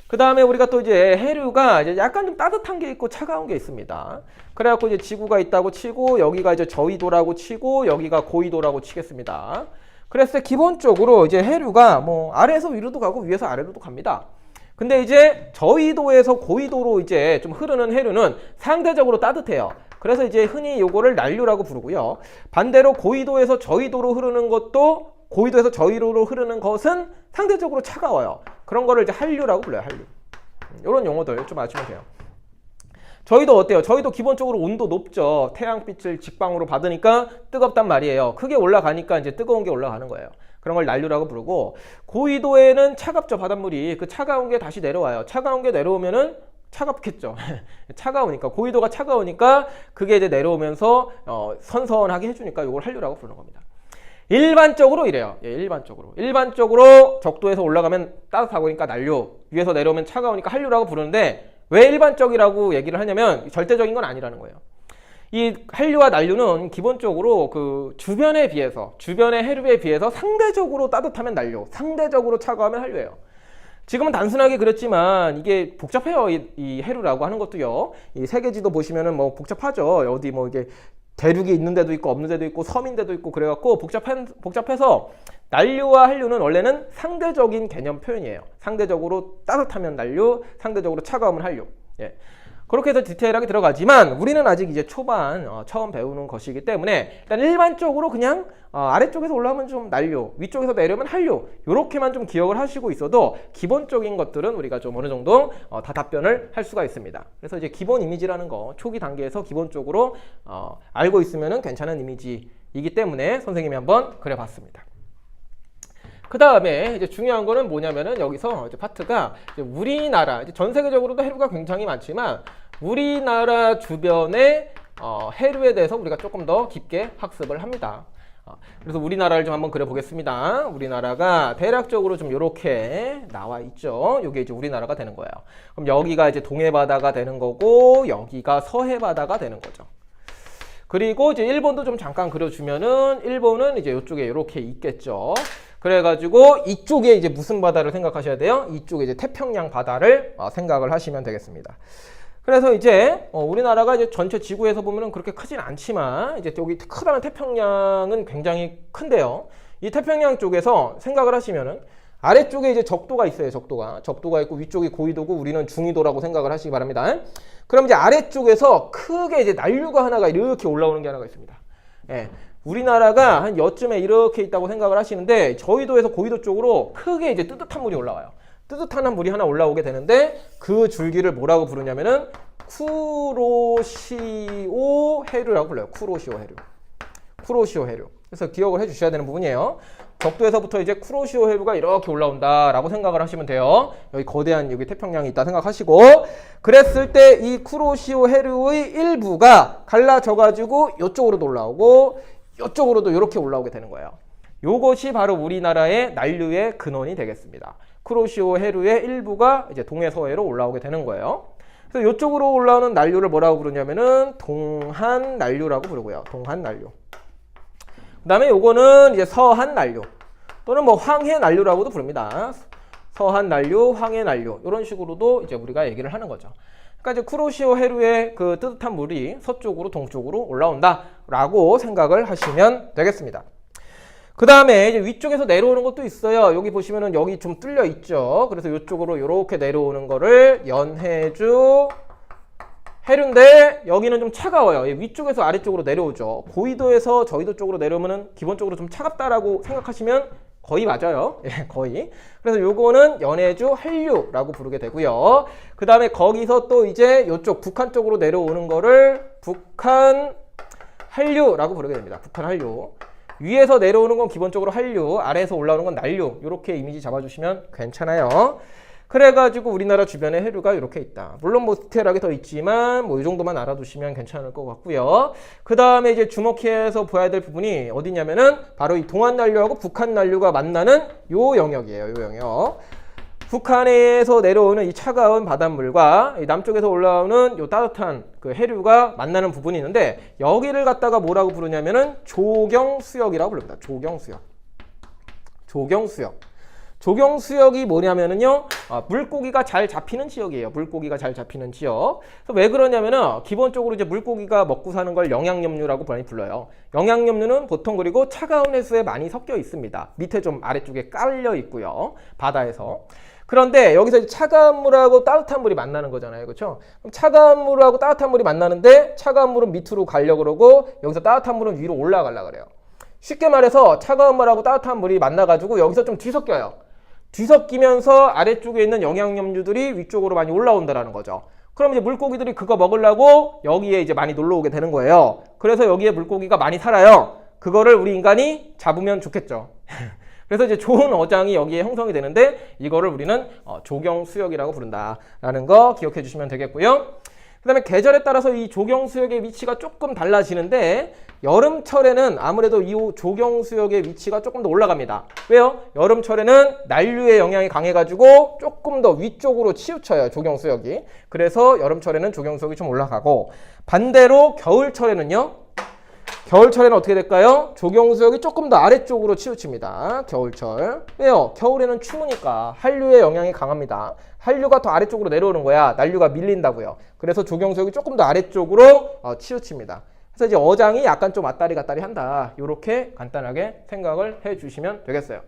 Speaker 1: 그 다음에 우리가 또 이제 해류가 이제 약간 좀 따뜻한 게 있고 차가운 게 있습니다. 그래갖고 이제 지구가 있다고 치고, 여기가 이제 저위도라고 치고, 여기가 고위도라고 치겠습니다. 그래서 기본적으로 이제 해류가 뭐 아래에서 위로도 가고 위에서 아래로도 갑니다. 근데 이제 저위도에서 고위도로 이제 좀 흐르는 해류는 상대적으로 따뜻해요. 그래서 이제 흔히 요거를 난류라고 부르고요. 반대로 고위도에서 저위도로 흐르는 것도, 고위도에서 저위도로 흐르는 것은 상대적으로 차가워요. 그런 거를 이제 한류라고 불러요, 한류. 이런 용어들 좀 아시면 돼요. 저희도 어때요? 저희도 기본적으로 온도 높죠. 태양빛을 직방으로 받으니까 뜨겁단 말이에요. 크게 올라가니까 이제 뜨거운 게 올라가는 거예요. 그런 걸 난류라고 부르고, 고위도에는 차갑죠, 바닷물이. 그 차가운 게 다시 내려와요. 차가운 게 내려오면은 차갑겠죠. 차가우니까, 고위도가 차가우니까 그게 이제 내려오면서 선선하게 해주니까 이걸 한류라고 부르는 겁니다. 일반적으로 이래요. 일반적으로 적도에서 올라가면 따뜻하고 그러니까 난류, 위에서 내려오면 차가우니까 한류라고 부르는데, 왜 일반적이라고 얘기를 하냐면 절대적인 건 아니라는 거예요. 이 한류와 난류는 기본적으로 그 주변에 비해서, 주변의 해류에 비해서 상대적으로 따뜻하면 난류, 상대적으로 차가우면 한류예요. 지금은 단순하게 그랬지만 이게 복잡해요. 이 해류라고 하는 것도요. 이 세계지도 보시면은 뭐 복잡하죠. 어디 뭐 이게 대륙이 있는 데도 있고 없는 데도 있고 섬인 데도 있고 그래갖고 복잡해서, 난류와 한류는 원래는 상대적인 개념 표현이에요. 상대적으로 따뜻하면 난류, 상대적으로 차가우면 한류. 그렇게 해서 디테일하게 들어가지만 우리는 아직 이제 초반 처음 배우는 것이기 때문에 일단 일반적으로 그냥 아래쪽에서 올라오면 좀 난류, 위쪽에서 내려오면 한류 이렇게만 좀 기억을 하시고 있어도 기본적인 것들은 우리가 좀 어느 정도 다 답변을 할 수가 있습니다. 그래서 이제 기본 이미지라는 거 초기 단계에서 기본적으로 알고 있으면은 괜찮은 이미지이기 때문에 선생님이 한번 그려봤습니다. 그 다음에 이제 중요한 거는 뭐냐면은 여기서 이제 파트가 이제 우리나라, 이제 전 세계적으로도 해류가 굉장히 많지만 우리나라 주변의 해류에 대해서 우리가 조금 더 깊게 학습을 합니다. 그래서 우리나라를 좀 한번 그려보겠습니다. 우리나라가 대략적으로 좀 이렇게 나와 있죠. 이게 이제 우리나라가 되는 거예요. 그럼 여기가 이제 동해바다가 되는 거고 여기가 서해바다가 되는 거죠. 그리고 이제 일본도 좀 잠깐 그려주면은 일본은 이제 이쪽에 이렇게 있겠죠. 그래가지고 이쪽에 이제 무슨 바다를 생각하셔야 돼요? 이쪽에 이제 태평양 바다를 생각을 하시면 되겠습니다. 그래서 이제 우리나라가 이제 전체 지구에서 보면은 그렇게 크진 않지만 이제 여기 크다는 태평양은 굉장히 큰데요. 이 태평양 쪽에서 생각을 하시면은 아래쪽에 이제 적도가 있어요. 적도가 있고 위쪽이 고위도고 우리는 중위도라고 생각을 하시기 바랍니다. 그럼 이제 아래쪽에서 크게 이제 난류가 하나가 이렇게 올라오는 게 하나가 있습니다. 예. 우리나라가 한 여쯤에 이렇게 있다고 생각을 하시는데 저희도에서 고위도 쪽으로 크게 이제 뜨뜻한 물이 올라와요. 뜨뜻한 물이 하나 올라오게 되는데 그 줄기를 뭐라고 부르냐면은 쿠로시오 해류라고 불러요. 쿠로시오 해류. 그래서 기억을 해 주셔야 되는 부분이에요. 적도에서부터 이제 쿠로시오 해류가 이렇게 올라온다라고 생각을 하시면 돼요. 여기 거대한 여기 태평양이 있다 생각하시고 그랬을 때 이 쿠로시오 해류의 일부가 갈라져 가지고 이쪽으로도 올라오고 이쪽으로도 이렇게 올라오게 되는 거예요. 요것이 바로 우리나라의 난류의 근원이 되겠습니다. 쿠로시오 해류의 일부가 이제 동해서해로 올라오게 되는 거예요. 그래서 이쪽으로 올라오는 난류를 뭐라고 부르냐면은 동한 난류라고 부르고요. 동한 난류. 그 다음에 요거는 이제 서한 난류 또는 뭐 황해 난류라고도 부릅니다. 서한 난류, 황해 난류 이런 식으로도 이제 우리가 얘기를 하는 거죠. 그러니까 이제 쿠로시오 해류의 그 뜨뜻한 물이 서쪽으로 동쪽으로 올라온다라고 생각을 하시면 되겠습니다. 그 다음에 이제 위쪽에서 내려오는 것도 있어요. 여기 보시면은 여기 좀 뚫려 있죠. 그래서 이쪽으로 이렇게 내려오는 거를 연해주 해류인데 여기는 좀 차가워요. 위쪽에서 아래쪽으로 내려오죠. 고위도에서 저위도 쪽으로 내려오면은 기본적으로 좀 차갑다라고 생각하시면 거의 맞아요. 예, 거의. 그래서 요거는 연해주 한류라고 부르게 되고요. 그 다음에 거기서 또 이제 이쪽 북한 쪽으로 내려오는 거를 북한 한류라고 부르게 됩니다. 북한 한류. 위에서 내려오는 건 기본적으로 한류, 아래에서 올라오는 건 난류. 이렇게 이미지 잡아주시면 괜찮아요. 그래가지고 우리나라 주변에 해류가 이렇게 있다. 물론 뭐 디테일하게 더 있지만 뭐 이 정도만 알아두시면 괜찮을 것 같고요. 그 다음에 이제 주목해서 보아야 될 부분이 어디냐면은 바로 이 동한 난류하고 북한 난류가 만나는 요 영역이에요. 요 영역. 북한에서 내려오는 이 차가운 바닷물과 이 남쪽에서 올라오는 요 따뜻한 그 해류가 만나는 부분이 있는데 여기를 갖다가 뭐라고 부르냐면은 조경수역이라고 부릅니다. 조경수역이 뭐냐면은요, 물고기가 잘 잡히는 지역이에요. 물고기가 잘 잡히는 지역. 그래서 왜 그러냐면은, 기본적으로 이제 물고기가 먹고 사는 걸 영양염류라고 많이 불러요. 영양염류는 보통 그리고 차가운 해수에 많이 섞여 있습니다. 밑에 좀 아래쪽에 깔려 있고요. 바다에서. 그런데 여기서 이제 차가운 물하고 따뜻한 물이 만나는 거잖아요. 그렇죠? 그럼 차가운 물하고 따뜻한 물이 만나는데, 차가운 물은 밑으로 가려고 그러고, 여기서 따뜻한 물은 위로 올라가려고 그래요. 쉽게 말해서 차가운 물하고 따뜻한 물이 만나가지고 여기서 좀 뒤섞여요. 뒤섞이면서 아래쪽에 있는 영양염류들이 위쪽으로 많이 올라온다라는 거죠. 그럼 이제 물고기들이 그거 먹으려고 여기에 이제 많이 놀러 오게 되는 거예요. 그래서 여기에 물고기가 많이 살아요. 그거를 우리 인간이 잡으면 좋겠죠. 그래서 이제 좋은 어장이 여기에 형성이 되는데 이거를 우리는 조경수역이라고 부른다라는 거 기억해 주시면 되겠고요. 그 다음에 계절에 따라서 이 조경수역의 위치가 조금 달라지는데 여름철에는 아무래도 이 조경수역의 위치가 조금 더 올라갑니다. 왜요? 여름철에는 난류의 영향이 강해가지고 조금 더 위쪽으로 치우쳐요. 조경수역이. 그래서 여름철에는 조경수역이 좀 올라가고 반대로 겨울철에는요. 겨울철에는 어떻게 될까요? 조경수역이 조금 더 아래쪽으로 치우칩니다. 겨울철. 왜요? 겨울에는 추우니까 한류의 영향이 강합니다. 한류가 더 아래쪽으로 내려오는 거야. 난류가 밀린다고요. 그래서 조경수역이 조금 더 아래쪽으로 치우칩니다. 그래서 이제 어장이 약간 좀 왔다리 갔다리 한다. 이렇게 간단하게 생각을 해 주시면 되겠어요.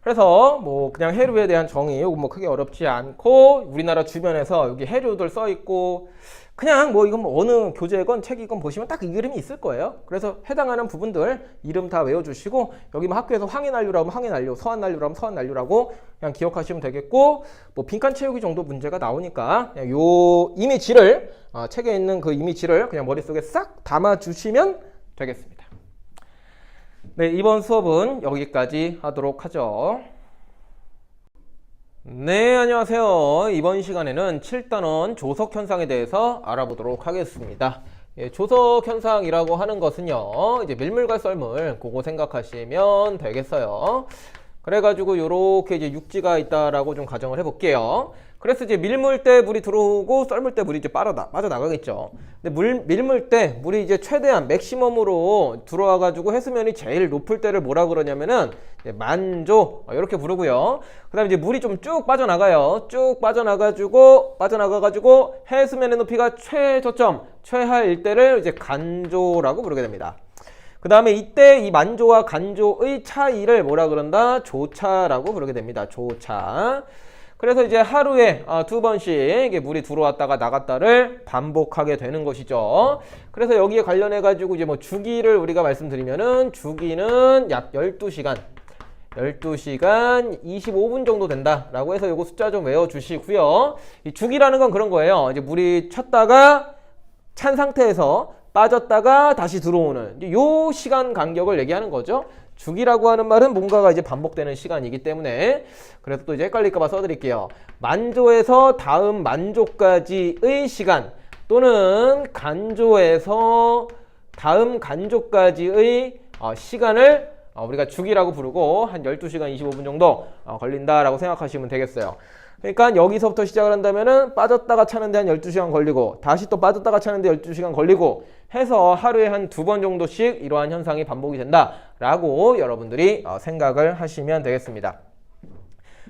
Speaker 1: 그래서 뭐 그냥 해류에 대한 정의 이거 뭐 크게 어렵지 않고 우리나라 주변에서 여기 해류들 써 있고 그냥 뭐 이건 뭐 어느 교재건 책이건 보시면 딱 이 그림이 있을 거예요. 그래서 해당하는 부분들 이름 다 외워주시고 여기 뭐 학교에서 황해난류라고 하면 황해난류, 서한난류라고 하면 서한난류라고 그냥 기억하시면 되겠고 뭐 빈칸 채우기 정도 문제가 나오니까 그냥 요 이미지를 책에 있는 그 이미지를 그냥 머릿속에 싹 담아주시면 되겠습니다. 네, 이번 수업은 여기까지 하도록 하죠. 네, 안녕하세요. 이번 시간에는 7단원 조석현상에 대해서 알아보도록 하겠습니다. 예, 조석현상이라고 하는 것은요, 이제 밀물과 썰물, 그거 생각하시면 되겠어요. 그래가지고 요렇게 이제 육지가 있다라고 좀 가정을 해볼게요. 그래서 이제 밀물 때 물이 들어오고 썰물 때 물이 이제 빠져나가겠죠. 근데 밀물 때 물이 이제 최대한 맥시멈으로 들어와가지고 해수면이 제일 높을 때를 뭐라 그러냐면은 만조 이렇게 부르고요. 그 다음에 이제 물이 좀 쭉 빠져나가요. 쭉 빠져나가가지고 해수면의 높이가 최저점, 최하일 때를 이제 간조라고 부르게 됩니다. 그 다음에 이때 이 만조와 간조의 차이를 뭐라 그런다? 조차라고 부르게 됩니다. 조차. 그래서 이제 하루에 2번씩 물이 들어왔다가 나갔다를 반복하게 되는 것이죠. 그래서 여기에 관련해 가지고 이제 뭐 주기를 우리가 말씀드리면은 주기는 약 12시간 25분 정도 된다라고 해서 요거 숫자 좀 외워 주시고요. 이 주기라는 건 그런 거예요. 이제 물이 찼다가 찬 상태에서 빠졌다가 다시 들어오는 요 시간 간격을 얘기하는 거죠. 주기라고 하는 말은 뭔가가 이제 반복되는 시간이기 때문에 그래서 또 이제 헷갈릴까봐 써드릴게요. 만조에서 다음 만조까지의 시간 또는 간조에서 다음 간조까지의 시간을 우리가 주기라고 부르고 한 12시간 25분 정도 걸린다라고 생각하시면 되겠어요. 그러니까 여기서부터 시작을 한다면은 빠졌다가 차는데 한 12시간 걸리고 다시 또 빠졌다가 차는데 12시간 걸리고 해서 하루에 한 2번 정도씩 이러한 현상이 반복이 된다라고 여러분들이 생각을 하시면 되겠습니다.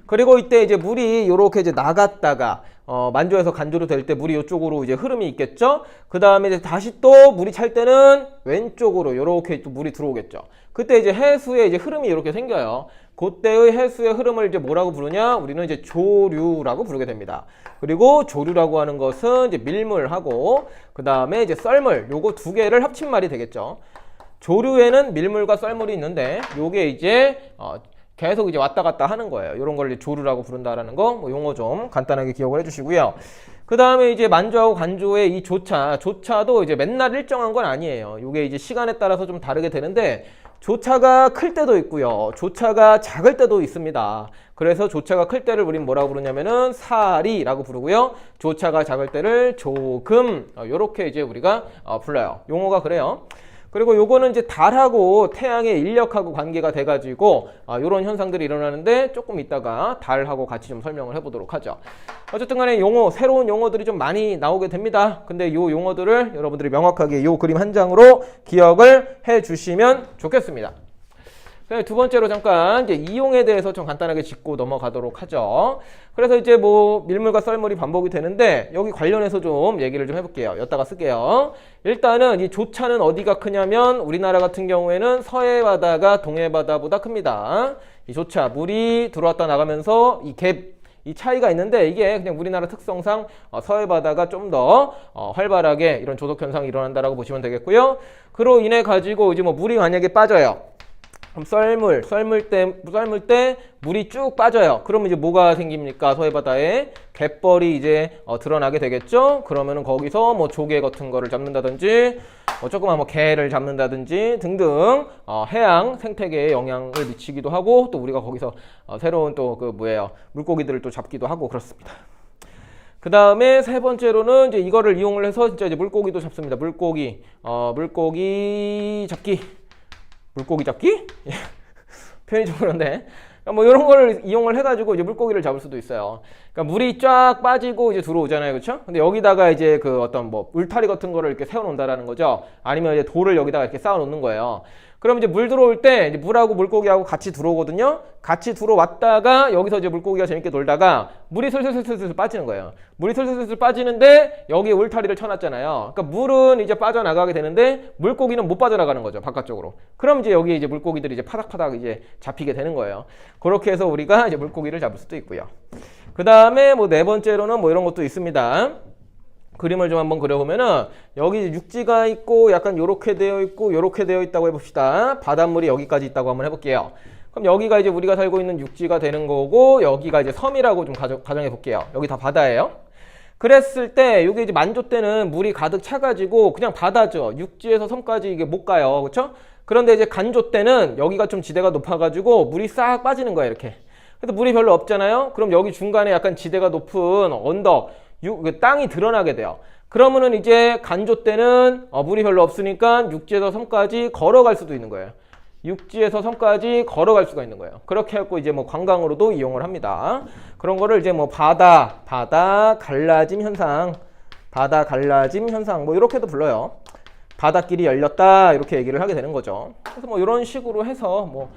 Speaker 1: 그리고 이때 이제 물이 이렇게 이제 나갔다가 만조에서 간조로 될 때 물이 이쪽으로 이제 흐름이 있겠죠. 그 다음에 이제 다시 또 물이 찰 때는 왼쪽으로 이렇게 또 물이 들어오겠죠. 그때 이제 해수에 이제 흐름이 이렇게 생겨요. 그때의 해수의 흐름을 이제 뭐라고 부르냐? 우리는 이제 조류라고 부르게 됩니다. 그리고 조류라고 하는 것은 이제 밀물하고 그 다음에 이제 썰물 요거 두 개를 합친 말이 되겠죠. 조류에는 밀물과 썰물이 있는데 요게 이제 계속 이제 왔다 갔다 하는 거예요. 이런 걸 이제 조류라고 부른다라는 거, 뭐 용어 좀 간단하게 기억을 해주시고요. 그 다음에 이제 만조하고 간조의 이 조차도 이제 맨날 일정한 건 아니에요. 이게 이제 시간에 따라서 좀 다르게 되는데 조차가 클 때도 있고요. 조차가 작을 때도 있습니다. 그래서 조차가 클 때를 우린 뭐라고 부르냐면은 사리라고 부르고요. 조차가 작을 때를 조금 요렇게 이제 우리가 불러요. 용어가 그래요. 그리고 요거는 이제 달하고 태양의 인력하고 관계가 돼가지고 요런 현상들이 일어나는데 조금 이따가 달하고 같이 좀 설명을 해보도록 하죠. 어쨌든 간에 새로운 용어들이 좀 많이 나오게 됩니다. 근데 요 용어들을 여러분들이 명확하게 요 그림 한 장으로 기억을 해 주시면 좋겠습니다. 두 번째로 잠깐 이제 이용에 대해서 좀 간단하게 짚고 넘어가도록 하죠. 그래서 이제 뭐 밀물과 썰물이 반복이 되는데 여기 관련해서 좀 얘기를 좀 해볼게요. 여기다가 쓸게요. 일단은 이 조차는 어디가 크냐면 우리나라 같은 경우에는 서해 바다가 동해 바다보다 큽니다. 이 조차 물이 들어왔다 나가면서 이 차이가 있는데 이게 그냥 우리나라 특성상 서해 바다가 좀 더 활발하게 이런 조석 현상이 일어난다라고 보시면 되겠고요. 그로 인해 가지고 이제 뭐 물이 만약에 빠져요. 그럼 썰물 때 물이 쭉 빠져요. 그러면 이제 뭐가 생깁니까? 서해바다에 갯벌이 이제 드러나게 되겠죠. 그러면은 거기서 뭐 조개 같은 거를 잡는다든지 조그만 뭐 개를 잡는다든지 등등 해양 생태계에 영향을 미치기도 하고 또 우리가 거기서 새로운 또 물고기들을 또 잡기도 하고 그렇습니다. 그 다음에 세 번째로는 이제 이거를 이용을 해서 진짜 이제 물고기도 잡습니다. 물고기 잡기? 표현이 좀 그런데. 뭐 이런 거를 이용을 해가지고 이제 물고기를 잡을 수도 있어요. 그러니까 물이 쫙 빠지고 이제 들어오잖아요. 그쵸? 근데 여기다가 이제 그 어떤 뭐 울타리 같은 거를 이렇게 세워놓는다라는 거죠. 아니면 이제 돌을 여기다가 이렇게 쌓아놓는 거예요. 그럼 이제 물 들어올 때 이제 물하고 물고기하고 같이 들어오거든요. 같이 들어왔다가 여기서 이제 물고기가 재밌게 놀다가 물이 슬슬슬슬 빠지는 거예요. 물이 슬슬슬 빠지는데 여기에 울타리를 쳐놨잖아요. 그러니까 물은 이제 빠져나가게 되는데 물고기는 못 빠져나가는 거죠, 바깥쪽으로. 그럼 이제 여기에 이제 물고기들이 이제 파닥파닥 이제 잡히게 되는 거예요. 그렇게 해서 우리가 이제 물고기를 잡을 수도 있고요. 그 다음에 뭐 네 번째로는 뭐 이런 것도 있습니다. 그림을 좀 한번 그려보면은 여기 육지가 있고 약간 요렇게 되어 있고 요렇게 되어 있다고 해봅시다. 바닷물이 여기까지 있다고 한번 해볼게요. 그럼 여기가 이제 우리가 살고 있는 육지가 되는 거고 여기가 이제 섬이라고 좀 가정해 볼게요. 여기 다 바다예요. 그랬을 때 이게 이제 만조 때는 물이 가득 차가지고 그냥 바다죠. 육지에서 섬까지 이게 못 가요. 그렇죠? 그런데 이제 간조 때는 여기가 좀 지대가 높아가지고 물이 싹 빠지는 거예요. 이렇게. 그래서 물이 별로 없잖아요. 그럼 여기 중간에 약간 지대가 높은 언덕, 땅이 드러나게 돼요. 그러면은 이제 간조 때는 물이 별로 없으니까 육지에서 섬까지 걸어갈 수도 있는 거예요. 육지에서 섬까지 걸어갈 수가 있는 거예요. 그렇게 해갖고 이제 뭐 관광으로도 이용을 합니다. 그런 거를 이제 뭐 바다 갈라짐 현상 뭐 이렇게도 불러요. 바닷길이 열렸다 이렇게 얘기를 하게 되는 거죠. 그래서 뭐 이런 식으로 해서 뭐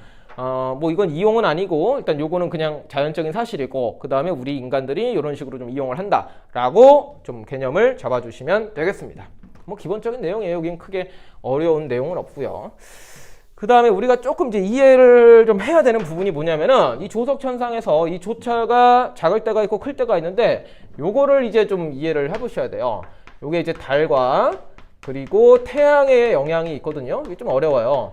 Speaker 1: 이건 이용은 아니고 일단 요거는 그냥 자연적인 사실이고 그 다음에 우리 인간들이 이런 식으로 좀 이용을 한다라고 좀 개념을 잡아주시면 되겠습니다. 뭐 기본적인 내용이에요. 여긴 크게 어려운 내용은 없고요. 그 다음에 우리가 조금 이제 이해를 좀 해야 되는 부분이 뭐냐면은 이 조석 현상에서 이 조차가 작을 때가 있고 클 때가 있는데 요거를 이제 좀 이해를 해보셔야 돼요. 요게 이제 달과 그리고 태양의 영향이 있거든요. 이게 좀 어려워요.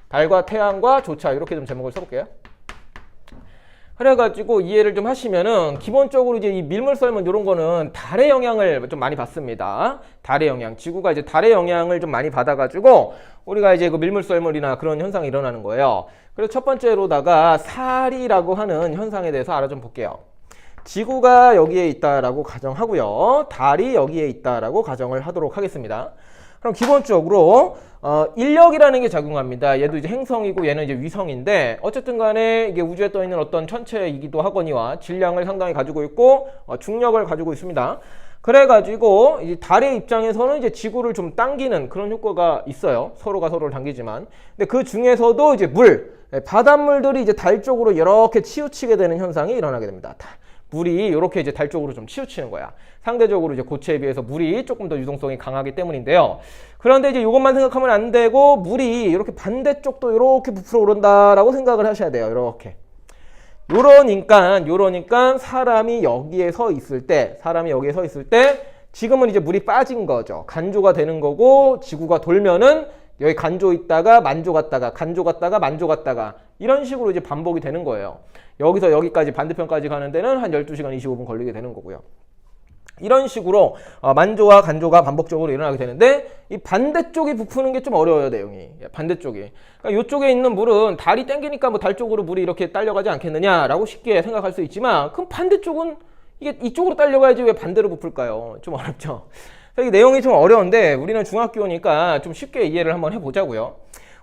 Speaker 1: 달과 태양과 조차 이렇게 좀 제목을 써볼게요. 그래가지고 이해를 좀 하시면은 기본적으로 이제 이 밀물썰물 이런 거는 달의 영향을 좀 많이 받습니다. 달의 영향, 지구가 이제 달의 영향을 좀 많이 받아가지고 우리가 이제 그 밀물썰물이나 그런 현상이 일어나는 거예요. 그래서 첫 번째로다가 살이라고 하는 현상에 대해서 알아 좀 볼게요. 지구가 여기에 있다라고 가정하고요. 달이 여기에 있다라고 가정을 하도록 하겠습니다. 그럼 기본적으로 인력이라는 게 작용합니다. 얘도 이제 행성이고 얘는 이제 위성인데 어쨌든 간에 이게 우주에 떠 있는 어떤 천체이기도 하거니와 질량을 상당히 가지고 있고 중력을 가지고 있습니다. 그래가지고 이 달의 입장에서는 이제 지구를 좀 당기는 그런 효과가 있어요. 서로가 서로를 당기지만. 근데 그 중에서도 이제 바닷물들이 이제 달 쪽으로 이렇게 치우치게 되는 현상이 일어나게 됩니다. 물이 이렇게 이제 달 쪽으로 좀 치우치는 거야. 상대적으로 이제 고체에 비해서 물이 조금 더 유동성이 강하기 때문인데요. 그런데 이제 이것만 생각하면 안 되고 물이 이렇게 반대쪽도 이렇게 부풀어 오른다라고 생각을 하셔야 돼요. 이렇게. 요러니까 사람이 여기에 서 있을 때 지금은 이제 물이 빠진 거죠. 간조가 되는 거고 지구가 돌면은 여기 간조 있다가 만조 갔다가 간조 갔다가 만조 갔다가 이런 식으로 이제 반복이 되는 거예요. 여기서 여기까지 반대편까지 가는 데는 한 12시간 25분 걸리게 되는 거고요. 이런 식으로 만조와 간조가 반복적으로 일어나게 되는데 이 반대쪽이 부푸는 게 좀 어려워요. 내용이. 반대쪽이. 그러니까 이쪽에 있는 물은 달이 땡기니까 뭐 달 쪽으로 물이 이렇게 딸려가지 않겠느냐라고 쉽게 생각할 수 있지만 그럼 반대쪽은 이게 이쪽으로 딸려가야지 왜 반대로 부풀까요? 좀 어렵죠. 이 내용이 좀 어려운데 우리는 중학교니까 좀 쉽게 이해를 한번 해보자고요.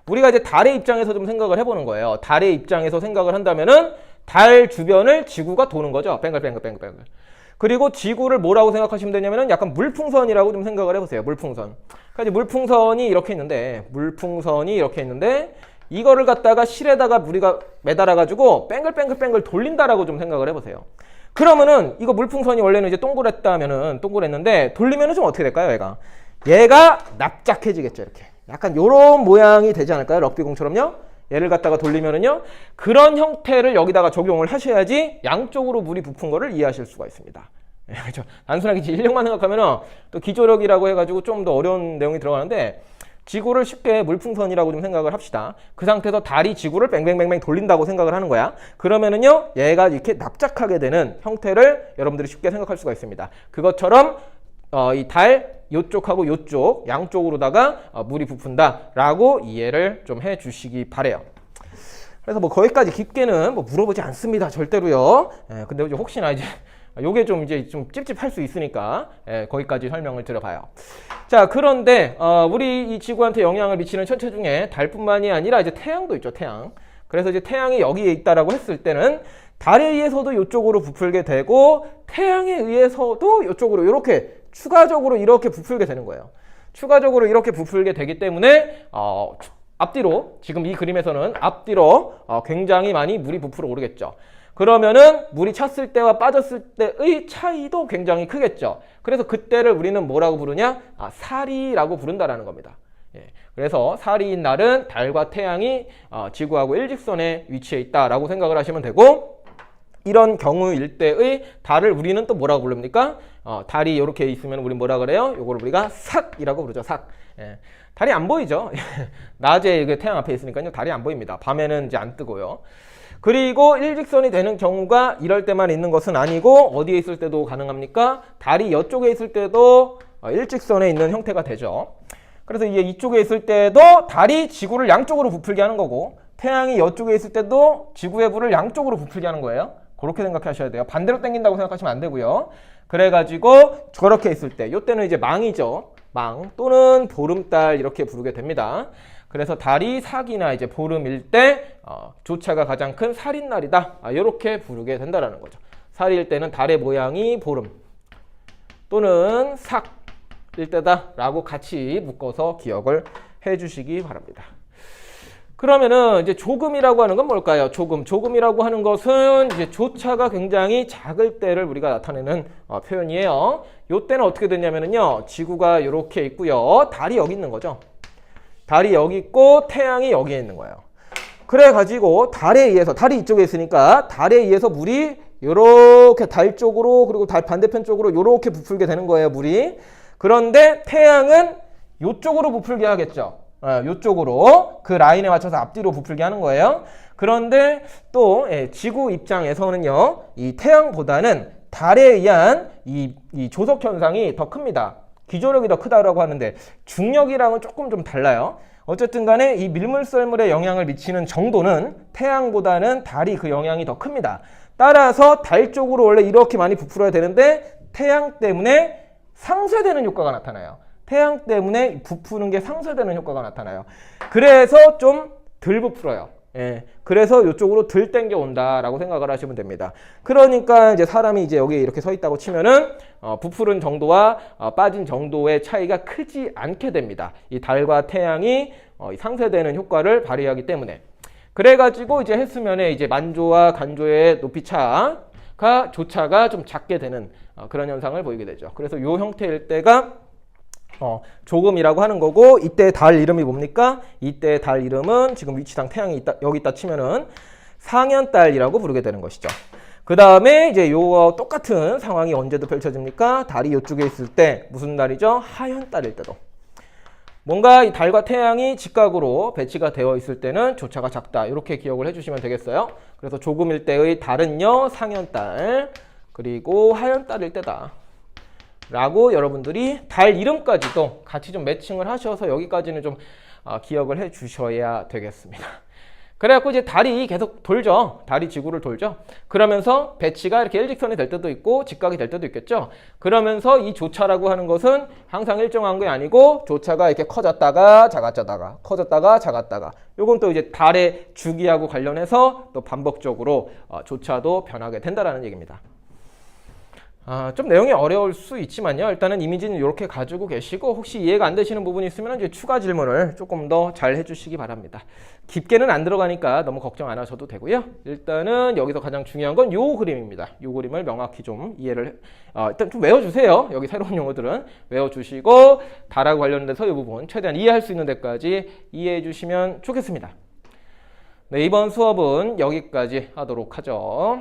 Speaker 1: 우리가 이제 달의 입장에서 좀 생각을 해보는 거예요. 달의 입장에서 생각을 한다면은 달 주변을 지구가 도는 거죠. 뱅글뱅글. 그리고 지구를 뭐라고 생각하시면 되냐면은 약간 물풍선이라고 좀 생각을 해보세요. 물풍선. 그러니까 이제 물풍선이 이렇게 있는데 이거를 갖다가 실에다가 우리가 매달아가지고 뱅글뱅글 돌린다라고 좀 생각을 해보세요. 그러면은 이거 물풍선이 원래는 이제 동그랬는데 돌리면은 좀 어떻게 될까요? 얘가 납작해지겠죠. 이렇게 약간 요런 모양이 되지 않을까요? 럭비공처럼요. 얘를 갖다가 돌리면은요 그런 형태를 여기다가 적용을 하셔야지 양쪽으로 물이 부푼 거를 이해하실 수가 있습니다. 그렇죠? 단순하게 인력만 생각하면은 또 기조력이라고 해가지고 좀 더 어려운 내용이 들어가는데 지구를 쉽게 물풍선이라고 좀 생각을 합시다. 그 상태에서 달이 지구를 뱅뱅뱅뱅 돌린다고 생각을 하는 거야. 그러면은요 얘가 이렇게 납작하게 되는 형태를 여러분들이 쉽게 생각할 수가 있습니다. 그것처럼 이 달 요쪽하고 요쪽 양쪽으로다가 물이 부푼다라고 이해를 좀 해주시기 바래요. 그래서 뭐 거기까지 깊게는 뭐 물어보지 않습니다. 절대로요. 근데 이제 혹시나 이제 요게 좀 이제 좀 찝찝할 수 있으니까 거기까지 설명을 드려봐요. 자, 그런데 우리 이 지구한테 영향을 미치는 천체 중에 달뿐만이 아니라 이제 태양도 있죠. 태양. 그래서 이제 태양이 여기에 있다라고 했을 때는 달에 의해서도 이쪽으로 부풀게 되고 태양에 의해서도 이쪽으로 이렇게 추가적으로 이렇게 부풀게 되는 거예요. 추가적으로 이렇게 부풀게 되기 때문에 앞뒤로 지금 이 그림에서는 앞뒤로 굉장히 많이 물이 부풀어 오르겠죠. 그러면은 물이 찼을 때와 빠졌을 때의 차이도 굉장히 크겠죠. 그래서 그때를 우리는 뭐라고 부르냐? 사리라고 부른다라는 겁니다. 예, 그래서 사리인 날은 달과 태양이 지구하고 일직선에 위치해 있다라고 생각을 하시면 되고, 이런 경우일 때의 달을 우리는 또 뭐라고 부릅니까? 달이 이렇게 있으면 우리 뭐라 그래요? 요걸 우리가 삭이라고 부르죠. 삭. 예, 달이 안 보이죠. 낮에 이게 태양 앞에 있으니까요, 달이 안 보입니다. 밤에는 이제 안 뜨고요. 그리고 일직선이 되는 경우가 이럴 때만 있는 것은 아니고, 어디에 있을 때도 가능합니까? 달이 이쪽에 있을 때도 일직선에 있는 형태가 되죠. 그래서 이게 이쪽에 있을 때도 달이 지구를 양쪽으로 부풀게 하는 거고, 태양이 이쪽에 있을 때도 지구의 불을 양쪽으로 부풀게 하는 거예요. 그렇게 생각하셔야 돼요. 반대로 당긴다고 생각하시면 안 되고요. 그래가지고 저렇게 있을 때, 이때는 이제 망이죠. 망 또는 보름달 이렇게 부르게 됩니다. 그래서 달이 사기나 이제 보름일 때 조차가 가장 큰 살인날이다, 이렇게 부르게 된다는 거죠. 살일 때는 달의 모양이 보름 또는 삭일 때다라고 같이 묶어서 기억을 해주시기 바랍니다. 그러면은 이제 조금이라고 하는 건 뭘까요? 조금이라고 하는 것은 이제 조차가 굉장히 작을 때를 우리가 나타내는 표현이에요. 이때는 어떻게 되냐면요, 지구가 이렇게 있고요, 달이 여기 있는 거죠. 달이 여기 있고 태양이 여기에 있는 거예요. 그래가지고 달에 의해서, 달이 이쪽에 있으니까 달에 의해서 물이 이렇게 달 쪽으로, 그리고 달 반대편 쪽으로 이렇게 부풀게 되는 거예요, 물이. 그런데 태양은 이쪽으로 부풀게 하겠죠. 이쪽으로 그 라인에 맞춰서 앞뒤로 부풀게 하는 거예요. 그런데 또 지구 입장에서는요, 이 태양보다는 달에 의한 이 조석 현상이 더 큽니다. 기조력이 더 크다라고 하는데 중력이랑은 조금 좀 달라요. 어쨌든 간에 이 밀물썰물에 영향을 미치는 정도는 태양보다는 달이 그 영향이 더 큽니다. 따라서 달 쪽으로 원래 이렇게 많이 부풀어야 되는데 태양 때문에 상쇄되는 효과가 나타나요. 태양 때문에 부푸는 게 상쇄되는 효과가 나타나요. 그래서 좀 덜 부풀어요. 예, 그래서 이쪽으로 덜 땡겨 온다라고 생각을 하시면 됩니다. 그러니까 이제 사람이 이제 여기 이렇게 서 있다고 치면은 부풀은 정도와 빠진 정도의 차이가 크지 않게 됩니다. 이 달과 태양이 상쇄되는 효과를 발휘하기 때문에. 그래가지고 이제 해수면에 이제 만조와 간조의 높이 차가 조차가 좀 작게 되는 그런 현상을 보이게 되죠. 그래서 이 형태일 때가 조금이라고 하는 거고, 이때 달 이름이 뭡니까? 이때 달 이름은 지금 위치상 태양이 있다, 여기 있다 치면은 상현달이라고 부르게 되는 것이죠. 그 다음에 이제 요 똑같은 상황이 언제도 펼쳐집니까? 달이 이쪽에 있을 때 무슨 달이죠? 하현달일 때도. 뭔가 이 달과 태양이 직각으로 배치가 되어 있을 때는 조차가 작다, 이렇게 기억을 해주시면 되겠어요. 그래서 조금일 때의 달은요, 상현달, 그리고 하현달일 때다 라고 여러분들이 달 이름까지도 같이 좀 매칭을 하셔서 여기까지는 좀 기억을 해 주셔야 되겠습니다. 그래갖고 이제 달이 계속 돌죠. 달이 지구를 돌죠. 그러면서 배치가 이렇게 일직선이 될 때도 있고 직각이 될 때도 있겠죠. 그러면서 이 조차라고 하는 것은 항상 일정한 게 아니고 조차가 이렇게 커졌다가 작아졌다가 커졌다가 작았다가, 요건 또 이제 달의 주기하고 관련해서 또 반복적으로 조차도 변하게 된다라는 얘기입니다. 좀 내용이 어려울 수 있지만요, 일단은 이미지는 이렇게 가지고 계시고, 혹시 이해가 안 되시는 부분이 있으면 이제 추가 질문을 조금 더 잘 해주시기 바랍니다. 깊게는 안 들어가니까 너무 걱정 안 하셔도 되고요. 일단은 여기서 가장 중요한 건 요 그림입니다. 요 그림을 명확히 좀 이해를 일단 좀 외워주세요. 여기 새로운 용어들은 외워주시고, 달하고 관련돼서 이 부분 최대한 이해할 수 있는 데까지 이해해 주시면 좋겠습니다. 네, 이번 수업은 여기까지 하도록 하죠.